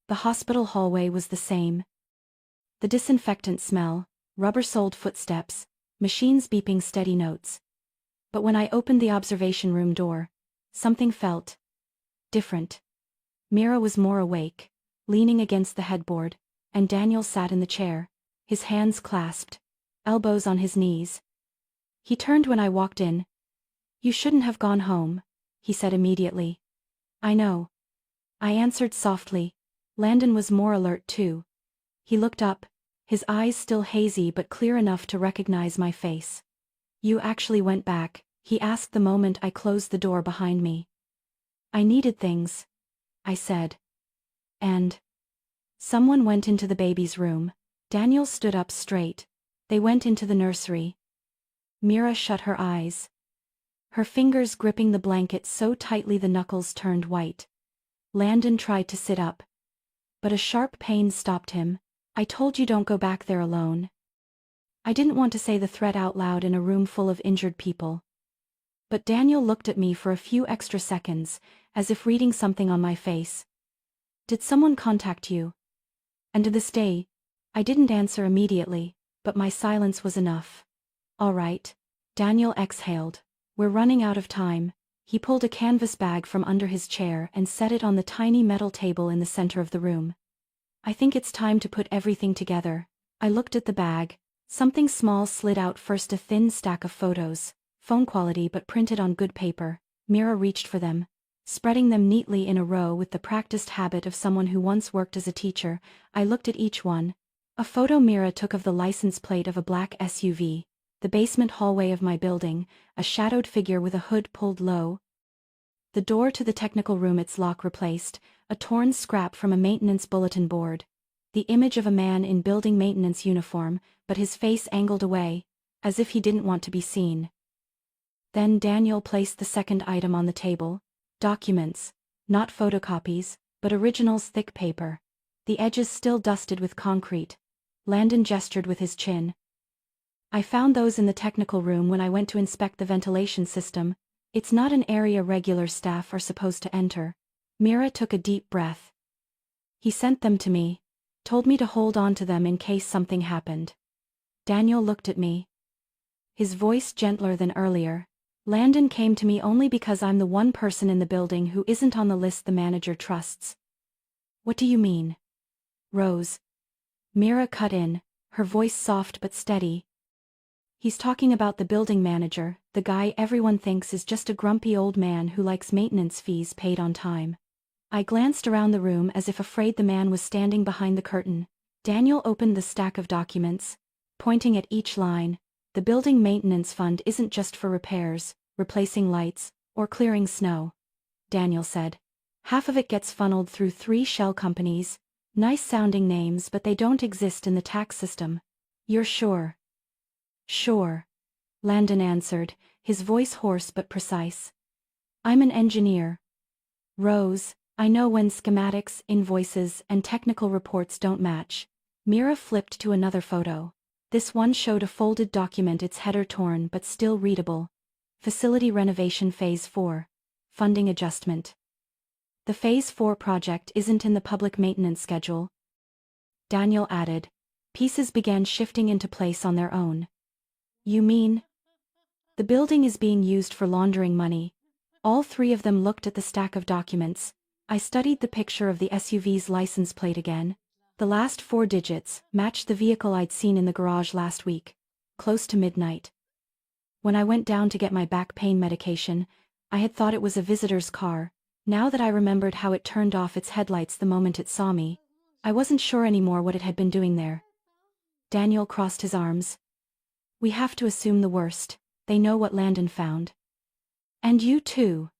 The hospital hallway was the same. The disinfectant smell, rubber-soled footsteps, machines beeping steady notes. But when I opened the observation room door, something felt different. Mira was more awake, leaning against the headboard, and Daniel sat in the chair, his hands clasped, elbows on his knees. He turned when I walked in. "You shouldn't have gone home," he said immediately. "I know," I answered softly, Landon was more alert too. He looked up, his eyes still hazy but clear enough to recognize my face. "You actually went back?" he asked the moment I closed the door behind me. "I needed things," I said. "And?" "Someone went into the baby's room." Daniel stood up straight. "They went into the nursery." Mira shut her eyes, her fingers gripping the blanket so tightly the knuckles turned white. Landon tried to sit up, but a sharp pain stopped him. "I told you don't go back there alone." I didn't want to say the threat out loud in a room full of injured people. But Daniel looked at me for a few extra seconds, as if reading something on my face. "Did someone contact you?" And to this day, I didn't answer immediately, but my silence was enough. "All right." Daniel exhaled. "We're running out of time." He pulled a canvas bag from under his chair and set it on the tiny metal table in the center of the room. "I think it's time to put everything together." I looked at the bag. Something small slid out first, a thin stack of photos, phone quality but printed on good paper. Mira reached for them, spreading them neatly in a row with the practiced habit of someone who once worked as a teacher. I looked at each one. A photo Mira took of the license plate of a black SUV, the basement hallway of my building, a shadowed figure with a hood pulled low, the door to the technical room its lock replaced, a torn scrap from a maintenance bulletin board, the image of a man in building maintenance uniform, but his face angled away, as if he didn't want to be seen. Then Daniel placed the second item on the table. Documents, not photocopies, but originals, thick paper. The edges still dusted with concrete. Landon gestured with his chin. "I found those in the technical room when I went to inspect the ventilation system. It's not an area regular staff are supposed to enter." Mira took a deep breath. "He sent them to me. Told me to hold on to them in case something happened." Daniel looked at me, his voice gentler than earlier. "Landon came to me only because I'm the one person in the building who isn't on the list the manager trusts." "What do you mean?" "Rose." Mira cut in, her voice soft but steady. "He's talking about the building manager, the guy everyone thinks is just a grumpy old man who likes maintenance fees paid on time." I glanced around the room as if afraid the man was standing behind the curtain. Daniel opened the stack of documents, pointing at each line. "The building maintenance fund isn't just for repairs, replacing lights, or clearing snow," Daniel said. "Half of it gets funneled through 3 shell companies, nice-sounding names but they don't exist in the tax system." "You're sure?" "Sure," Landon answered, his voice hoarse but precise. "I'm an engineer. Rose, I know when schematics, invoices, and technical reports don't match." Mira flipped to another photo. This one showed a folded document, its header torn but still readable. "Facility renovation Phase 4. Funding adjustment." "The Phase 4 project isn't in the public maintenance schedule," Daniel added. Pieces began shifting into place on their own. "You mean?" "The building is being used for laundering money." All three of them looked at the stack of documents. I studied the picture of the SUV's license plate again. The last 4 digits matched the vehicle I'd seen in the garage last week, close to midnight. When I went down to get my back pain medication, I had thought it was a visitor's car. Now that I remembered how it turned off its headlights the moment it saw me, I wasn't sure anymore what it had been doing there. Daniel crossed his arms. "We have to assume the worst. They know what Landon found." "And you too,"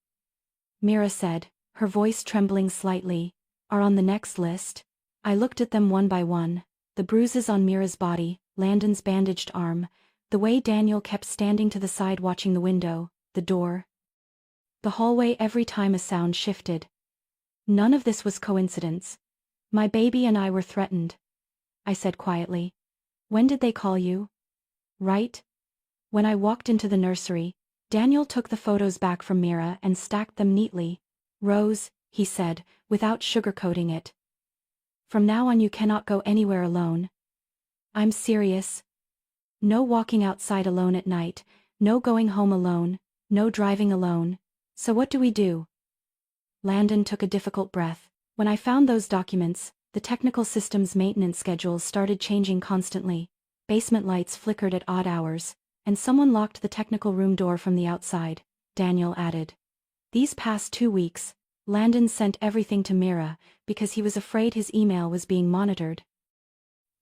Mira said, her voice trembling slightly, "are on the next list." I looked at them one by one. The bruises on Mira's body, Landon's bandaged arm, the way Daniel kept standing to the side watching the window, the door, the hallway every time a sound shifted. None of this was coincidence. "My baby and I were threatened," I said quietly. "When did they call you?" "Right when I walked into the nursery." Daniel took the photos back from Mira and stacked them neatly. "Rose," he said, without sugarcoating it, "from now on you cannot go anywhere alone." "I'm serious. No walking outside alone at night, no going home alone, no driving alone." "So what do we do?" Landon took a difficult breath. "When I found those documents, the technical systems maintenance schedules started changing constantly. Basement lights flickered at odd hours, and someone locked the technical room door from the outside," Daniel added. "These past 2 weeks, Landon sent everything to Mira because he was afraid his email was being monitored.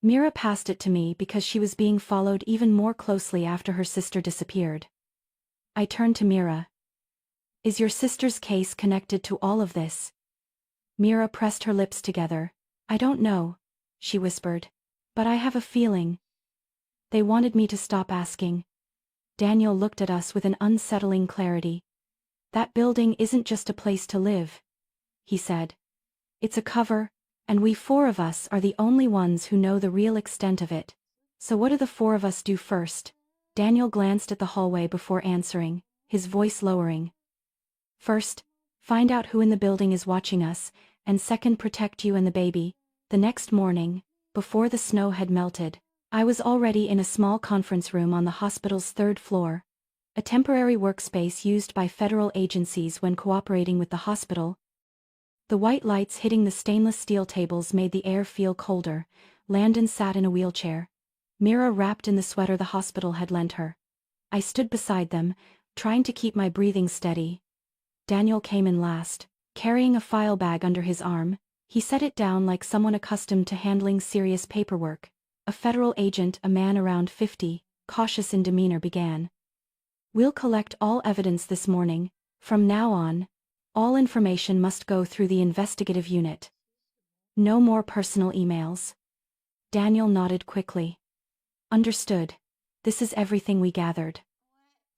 Mira passed it to me because she was being followed even more closely after her sister disappeared. I turned to Mira. Is your sister's case connected to all of this? Mira pressed her lips together. I don't know, she whispered. But I have a feeling. They wanted me to stop asking. Daniel looked at us with an unsettling clarity. That building isn't just a place to live, he said. It's a cover, and we four of us are the only ones who know the real extent of it. So what do the four of us do first? Daniel glanced at the hallway before answering, his voice lowering. First, find out who in the building is watching us, and second, protect you and the baby. The next morning, before the snow had melted, I was already in a small conference room on the hospital's 3rd floor. A temporary workspace used by federal agencies when cooperating with the hospital. The white lights hitting the stainless steel tables made the air feel colder. Landon sat in a wheelchair, Mira wrapped in the sweater the hospital had lent her. I stood beside them, trying to keep my breathing steady. Daniel came in last, carrying a file bag under his arm. He set it down like someone accustomed to handling serious paperwork. A federal agent, a man around 50, cautious in demeanor, began. We'll collect all evidence this morning. From now on, all information must go through the investigative unit. No more personal emails. Daniel nodded quickly. Understood. This is everything we gathered.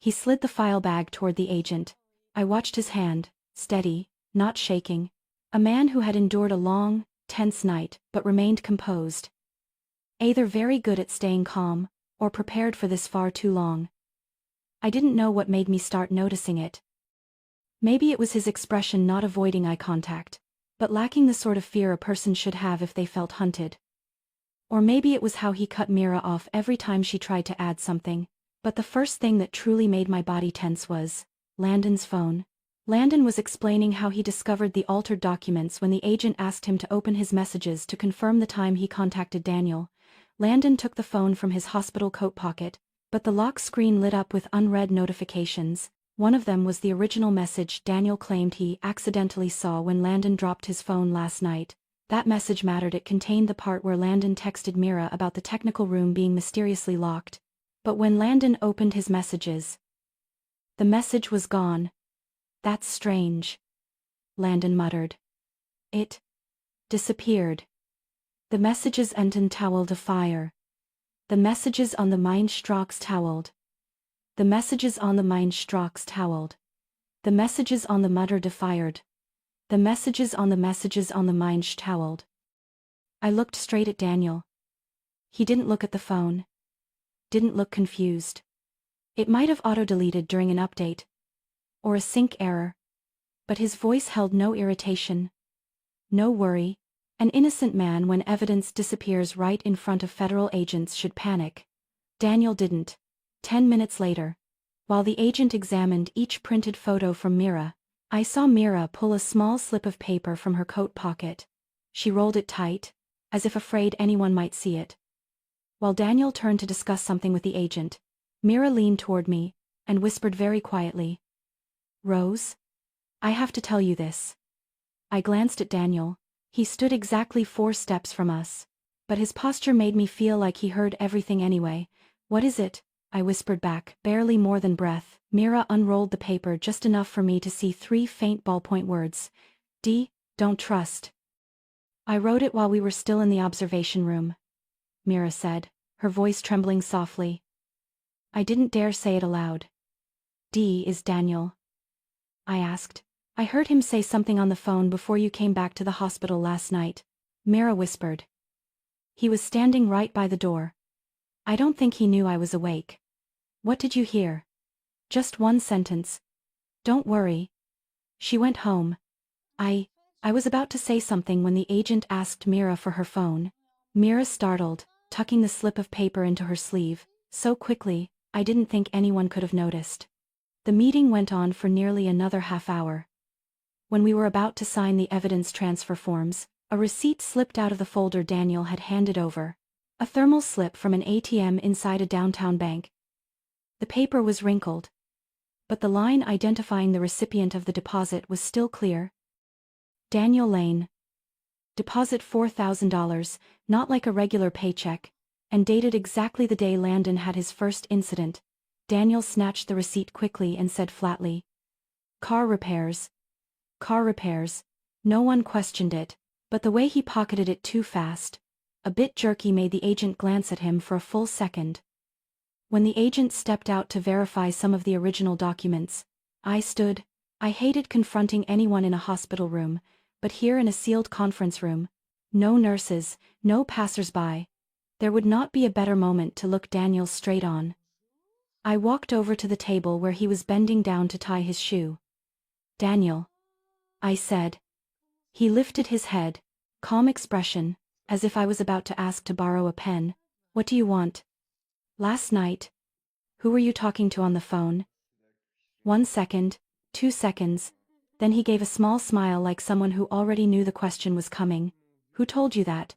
He slid the file bag toward the agent. I watched his hand, steady, not shaking. A man who had endured a long, tense night but remained composed. Either very good at staying calm, or prepared for this far too long. I didn't know what made me start noticing it. Maybe it was his expression, not avoiding eye contact, but lacking the sort of fear a person should have if they felt hunted. Or maybe it was how he cut Mira off every time she tried to add something. But the first thing that truly made my body tense was Landon's phone. Landon was explaining how he discovered the altered documents when the agent asked him to open his messages to confirm the time he contacted Daniel. Landon took the phone from his hospital coat pocket, but the lock screen lit up with unread notifications. One of them was the original message Daniel claimed he accidentally saw when Landon dropped his phone last night. That message mattered. It contained the part where Landon texted Mira about the technical room being mysteriously locked. But when Landon opened his messages, the message was gone. That's strange, Landon muttered. It disappeared. The messages enten towel de fire. The messages on the mein Straks toweled. The messages on the mein Straks toweled. The messages on the mutter de fired. The messages on the mein toweled. I looked straight at Daniel. He didn't look at the phone. Didn't look confused. It might have auto-deleted during an update. Or a sync error. But his voice held no irritation. No worry. An innocent man, when evidence disappears right in front of federal agents, should panic. Daniel didn't. 10 minutes later, while the agent examined each printed photo from Mira, I saw Mira pull a small slip of paper from her coat pocket. She rolled it tight, as if afraid anyone might see it. While Daniel turned to discuss something with the agent, Mira leaned toward me and whispered very quietly, "Rose? I have to tell you this." I glanced at Daniel. He stood exactly 4 steps from us, but his posture made me feel like he heard everything anyway. "What is it?" I whispered back, barely more than breath. Mira unrolled the paper just enough for me to see 3 faint ballpoint words. Don't trust. "I wrote it while we were still in the observation room," Mira said, her voice trembling softly. I didn't dare say it aloud. "D is Daniel?" I asked. "I heard him say something on the phone before you came back to the hospital last night," Mira whispered. "He was standing right by the door. I don't think he knew I was awake." "What did you hear?" "Just one sentence. Don't worry. She went home." I was about to say something when the agent asked Mira for her phone. Mira startled, tucking the slip of paper into her sleeve, so quickly, I didn't think anyone could have noticed. The meeting went on for nearly another half hour. When we were about to sign the evidence transfer forms, a receipt slipped out of the folder Daniel had handed over. A thermal slip from an ATM inside a downtown bank. The paper was wrinkled, but the line identifying the recipient of the deposit was still clear. Daniel Lane. Deposit $4,000, not like a regular paycheck, and dated exactly the day Landon had his first incident. Daniel snatched the receipt quickly and said flatly. Car repairs. Car repairs. No one questioned it, but the way he pocketed it too fast, a bit jerky, made the agent glance at him for a full second. When the agent stepped out to verify some of the original documents, I stood. I hated confronting anyone in a hospital room, but here in a sealed conference room, no nurses, no passers-by, there would not be a better moment to look Daniel straight on. I walked over to the table where he was bending down to tie his shoe. Daniel, I said. He lifted his head, calm expression, as if I was about to ask to borrow a pen. What do you want? Last night. Who were you talking to on the phone? 1 second, 2 seconds, then he gave a small smile like someone who already knew the question was coming. Who told you that?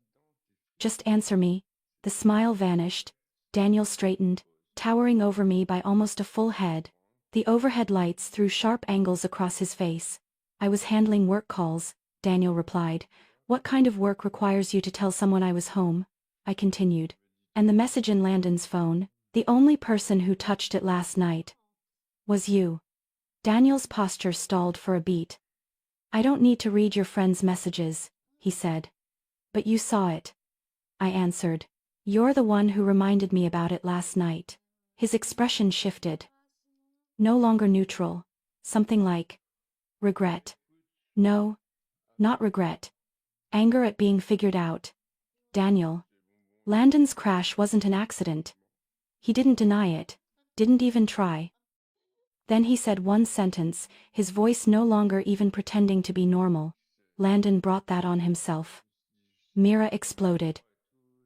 Just answer me. The smile vanished. Daniel straightened, towering over me by almost a full head. The overhead lights threw sharp angles across his face. I was handling work calls, Daniel replied. What kind of work requires you to tell someone I was home? I continued. And the message in Landon's phone, the only person who touched it last night, was you. Daniel's posture stalled for a beat. I don't need to read your friend's messages, he said. But you saw it. I answered. You're the one who reminded me about it last night. His expression shifted. No longer neutral. Something like regret. No, not regret. Anger at being figured out. Daniel. Landon's crash wasn't an accident. He didn't deny it, didn't even try. Then he said one sentence, his voice no longer even pretending to be normal. Landon brought that on himself. Mira exploded.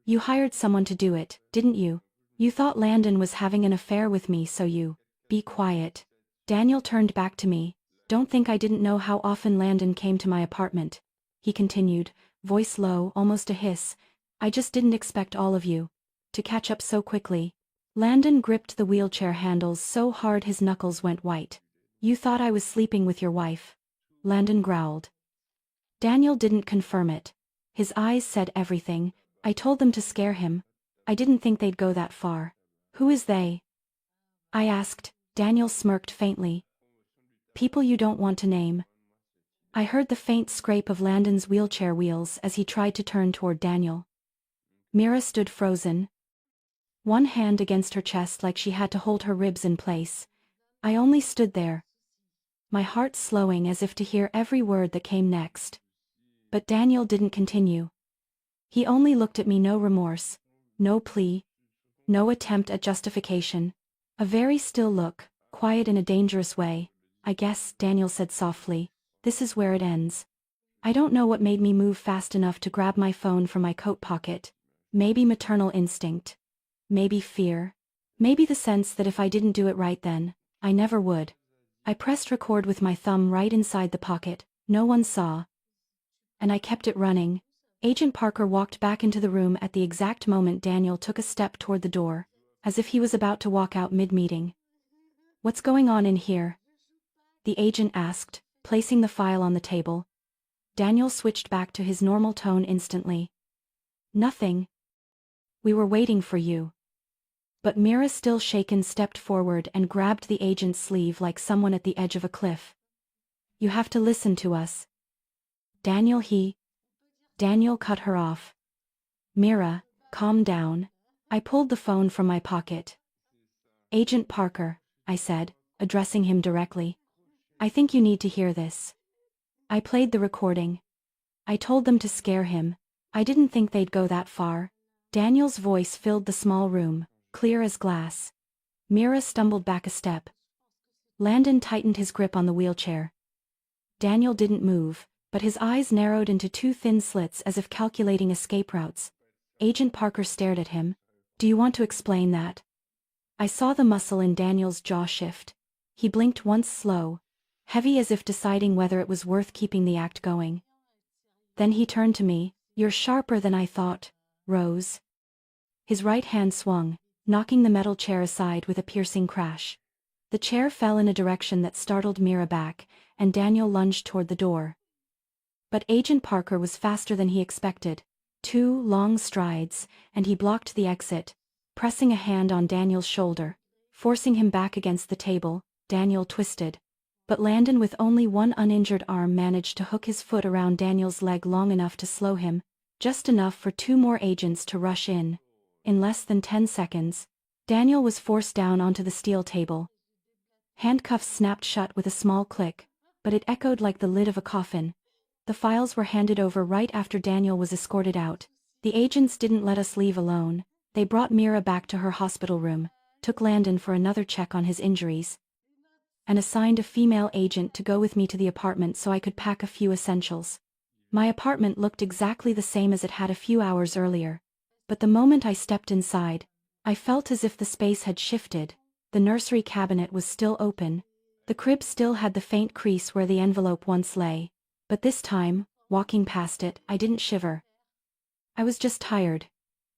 You hired someone to do it, didn't you? You thought Landon was having an affair with me, so you. Be quiet. Daniel turned back to me. Don't think I didn't know how often Landon came to my apartment. He continued, voice low, almost a hiss. I just didn't expect all of you to catch up so quickly. Landon gripped the wheelchair handles so hard his knuckles went white. You thought I was sleeping with your wife. Landon growled. Daniel didn't confirm it. His eyes said everything. I told them to scare him. I didn't think they'd go that far. Who is they? I asked. Daniel smirked faintly. People you don't want to name. I heard the faint scrape of Landon's wheelchair wheels as he tried to turn toward Daniel. Mira stood frozen, one hand against her chest like she had to hold her ribs in place. I only stood there, my heart slowing as if to hear every word that came next. But Daniel didn't continue. He only looked at me, no remorse, no plea, no attempt at justification. A very still look, quiet in a dangerous way. I guess, Daniel said softly, this is where it ends. I don't know what made me move fast enough to grab my phone from my coat pocket. Maybe maternal instinct. Maybe fear. Maybe the sense that if I didn't do it right then, I never would. I pressed record with my thumb right inside the pocket. No one saw. And I kept it running. Agent Parker walked back into the room at the exact moment Daniel took a step toward the door, as if he was about to walk out mid-meeting. What's going on in here? The agent asked, placing the file on the table. Daniel switched back to his normal tone instantly. Nothing. We were waiting for you. But Mira, still shaken, stepped forward and grabbed the agent's sleeve like someone at the edge of a cliff. You have to listen to us. Daniel cut her off. Mira, calm down. I pulled the phone from my pocket. Agent Parker, I said, addressing him directly. I think you need to hear this. I played the recording. I told them to scare him. I didn't think they'd go that far. Daniel's voice filled the small room, clear as glass. Mira stumbled back a step. Landon tightened his grip on the wheelchair. Daniel didn't move, but his eyes narrowed into two thin slits as if calculating escape routes. Agent Parker stared at him. Do you want to explain that? I saw the muscle in Daniel's jaw shift. He blinked once, slow, heavy, as if deciding whether it was worth keeping the act going. Then he turned to me. You're sharper than I thought, Rose. His right hand swung, knocking the metal chair aside with a piercing crash. The chair fell in a direction that startled Mira back, and Daniel lunged toward the door. But Agent Parker was faster than he expected. 2 long strides, and he blocked the exit, pressing a hand on Daniel's shoulder, forcing him back against the table. Daniel twisted. But Landon, with only one uninjured arm, managed to hook his foot around Daniel's leg long enough to slow him, just enough for 2 more agents to rush in. In less than 10 seconds, Daniel was forced down onto the steel table. Handcuffs snapped shut with a small click, but it echoed like the lid of a coffin. The files were handed over right after Daniel was escorted out. The agents didn't let us leave alone. They brought Mira back to her hospital room, took Landon for another check on his injuries, and assigned a female agent to go with me to the apartment so I could pack a few essentials. My apartment looked exactly the same as it had a few hours earlier. But the moment I stepped inside, I felt as if the space had shifted. The nursery cabinet was still open. The crib still had the faint crease where the envelope once lay. But this time, walking past it, I didn't shiver. I was just tired.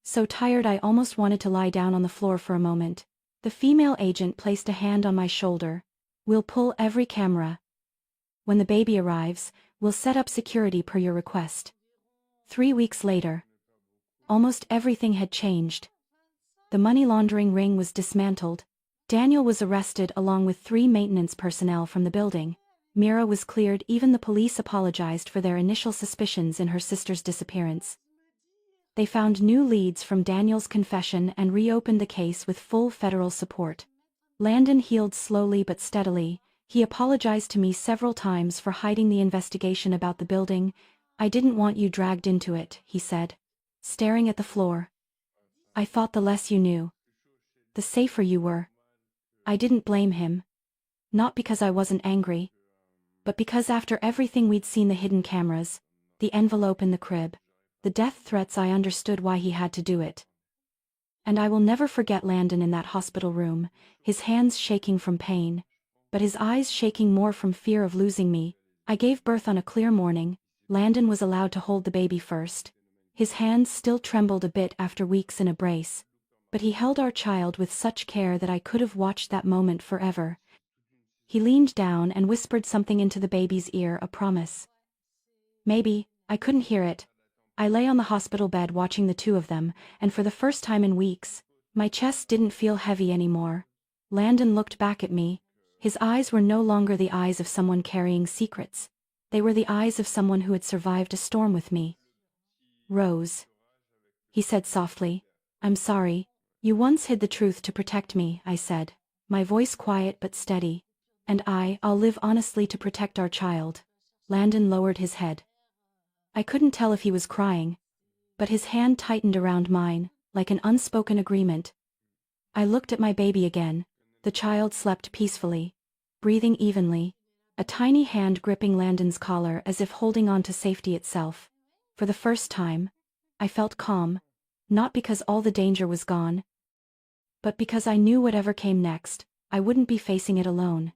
So tired I almost wanted to lie down on the floor for a moment. The female agent placed a hand on my shoulder. "We'll pull every camera. When the baby arrives, we'll set up security per your request." 3 weeks later, almost everything had changed. The money laundering ring was dismantled. Daniel was arrested along with 3 maintenance personnel from the building. Mira was cleared. Even the police apologized for their initial suspicions in her sister's disappearance. They found new leads from Daniel's confession and reopened the case with full federal support. Landon healed slowly but steadily. He apologized to me several times for hiding the investigation about the building. "I didn't want you dragged into it," he said, staring at the floor. "I thought the less you knew, the safer you were." I didn't blame him. Not because I wasn't angry, but because after everything we'd seen, the hidden cameras, the envelope in the crib, the death threats, I understood why he had to do it. And I will never forget Landon in that hospital room, his hands shaking from pain, but his eyes shaking more from fear of losing me. I gave birth on a clear morning. Landon was allowed to hold the baby first. His hands still trembled a bit after weeks in a brace, but he held our child with such care that I could have watched that moment forever. He leaned down and whispered something into the baby's ear, a promise. Maybe, I couldn't hear it. I lay on the hospital bed watching the 2 of them, and for the first time in weeks, my chest didn't feel heavy anymore. Landon looked back at me. His eyes were no longer the eyes of someone carrying secrets. They were the eyes of someone who had survived a storm with me. "Rose," he said softly, "I'm sorry. You once hid the truth to protect me," I said, my voice quiet but steady. "And I'll live honestly to protect our child." Landon lowered his head. I couldn't tell if he was crying, but his hand tightened around mine, like an unspoken agreement. I looked at my baby again. The child slept peacefully, breathing evenly, a tiny hand gripping Landon's collar as if holding on to safety itself. For the first time, I felt calm, not because all the danger was gone, but because I knew whatever came next, I wouldn't be facing it alone.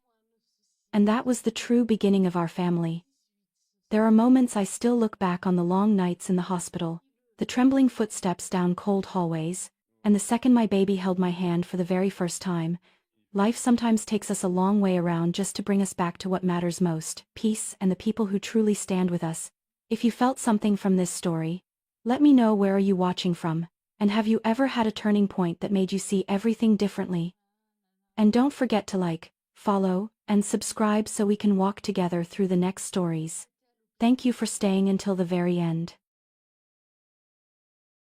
And that was the true beginning of our family. There are moments I still look back on, the long nights in the hospital, the trembling footsteps down cold hallways, and the second my baby held my hand for the very first time. Life sometimes takes us a long way around just to bring us back to what matters most: peace and the people who truly stand with us. If you felt something from this story, let me know. Where are you watching from? And have you ever had a turning point that made you see everything differently? And don't forget to like, follow, and subscribe so we can walk together through the next stories. Thank you for staying until the very end.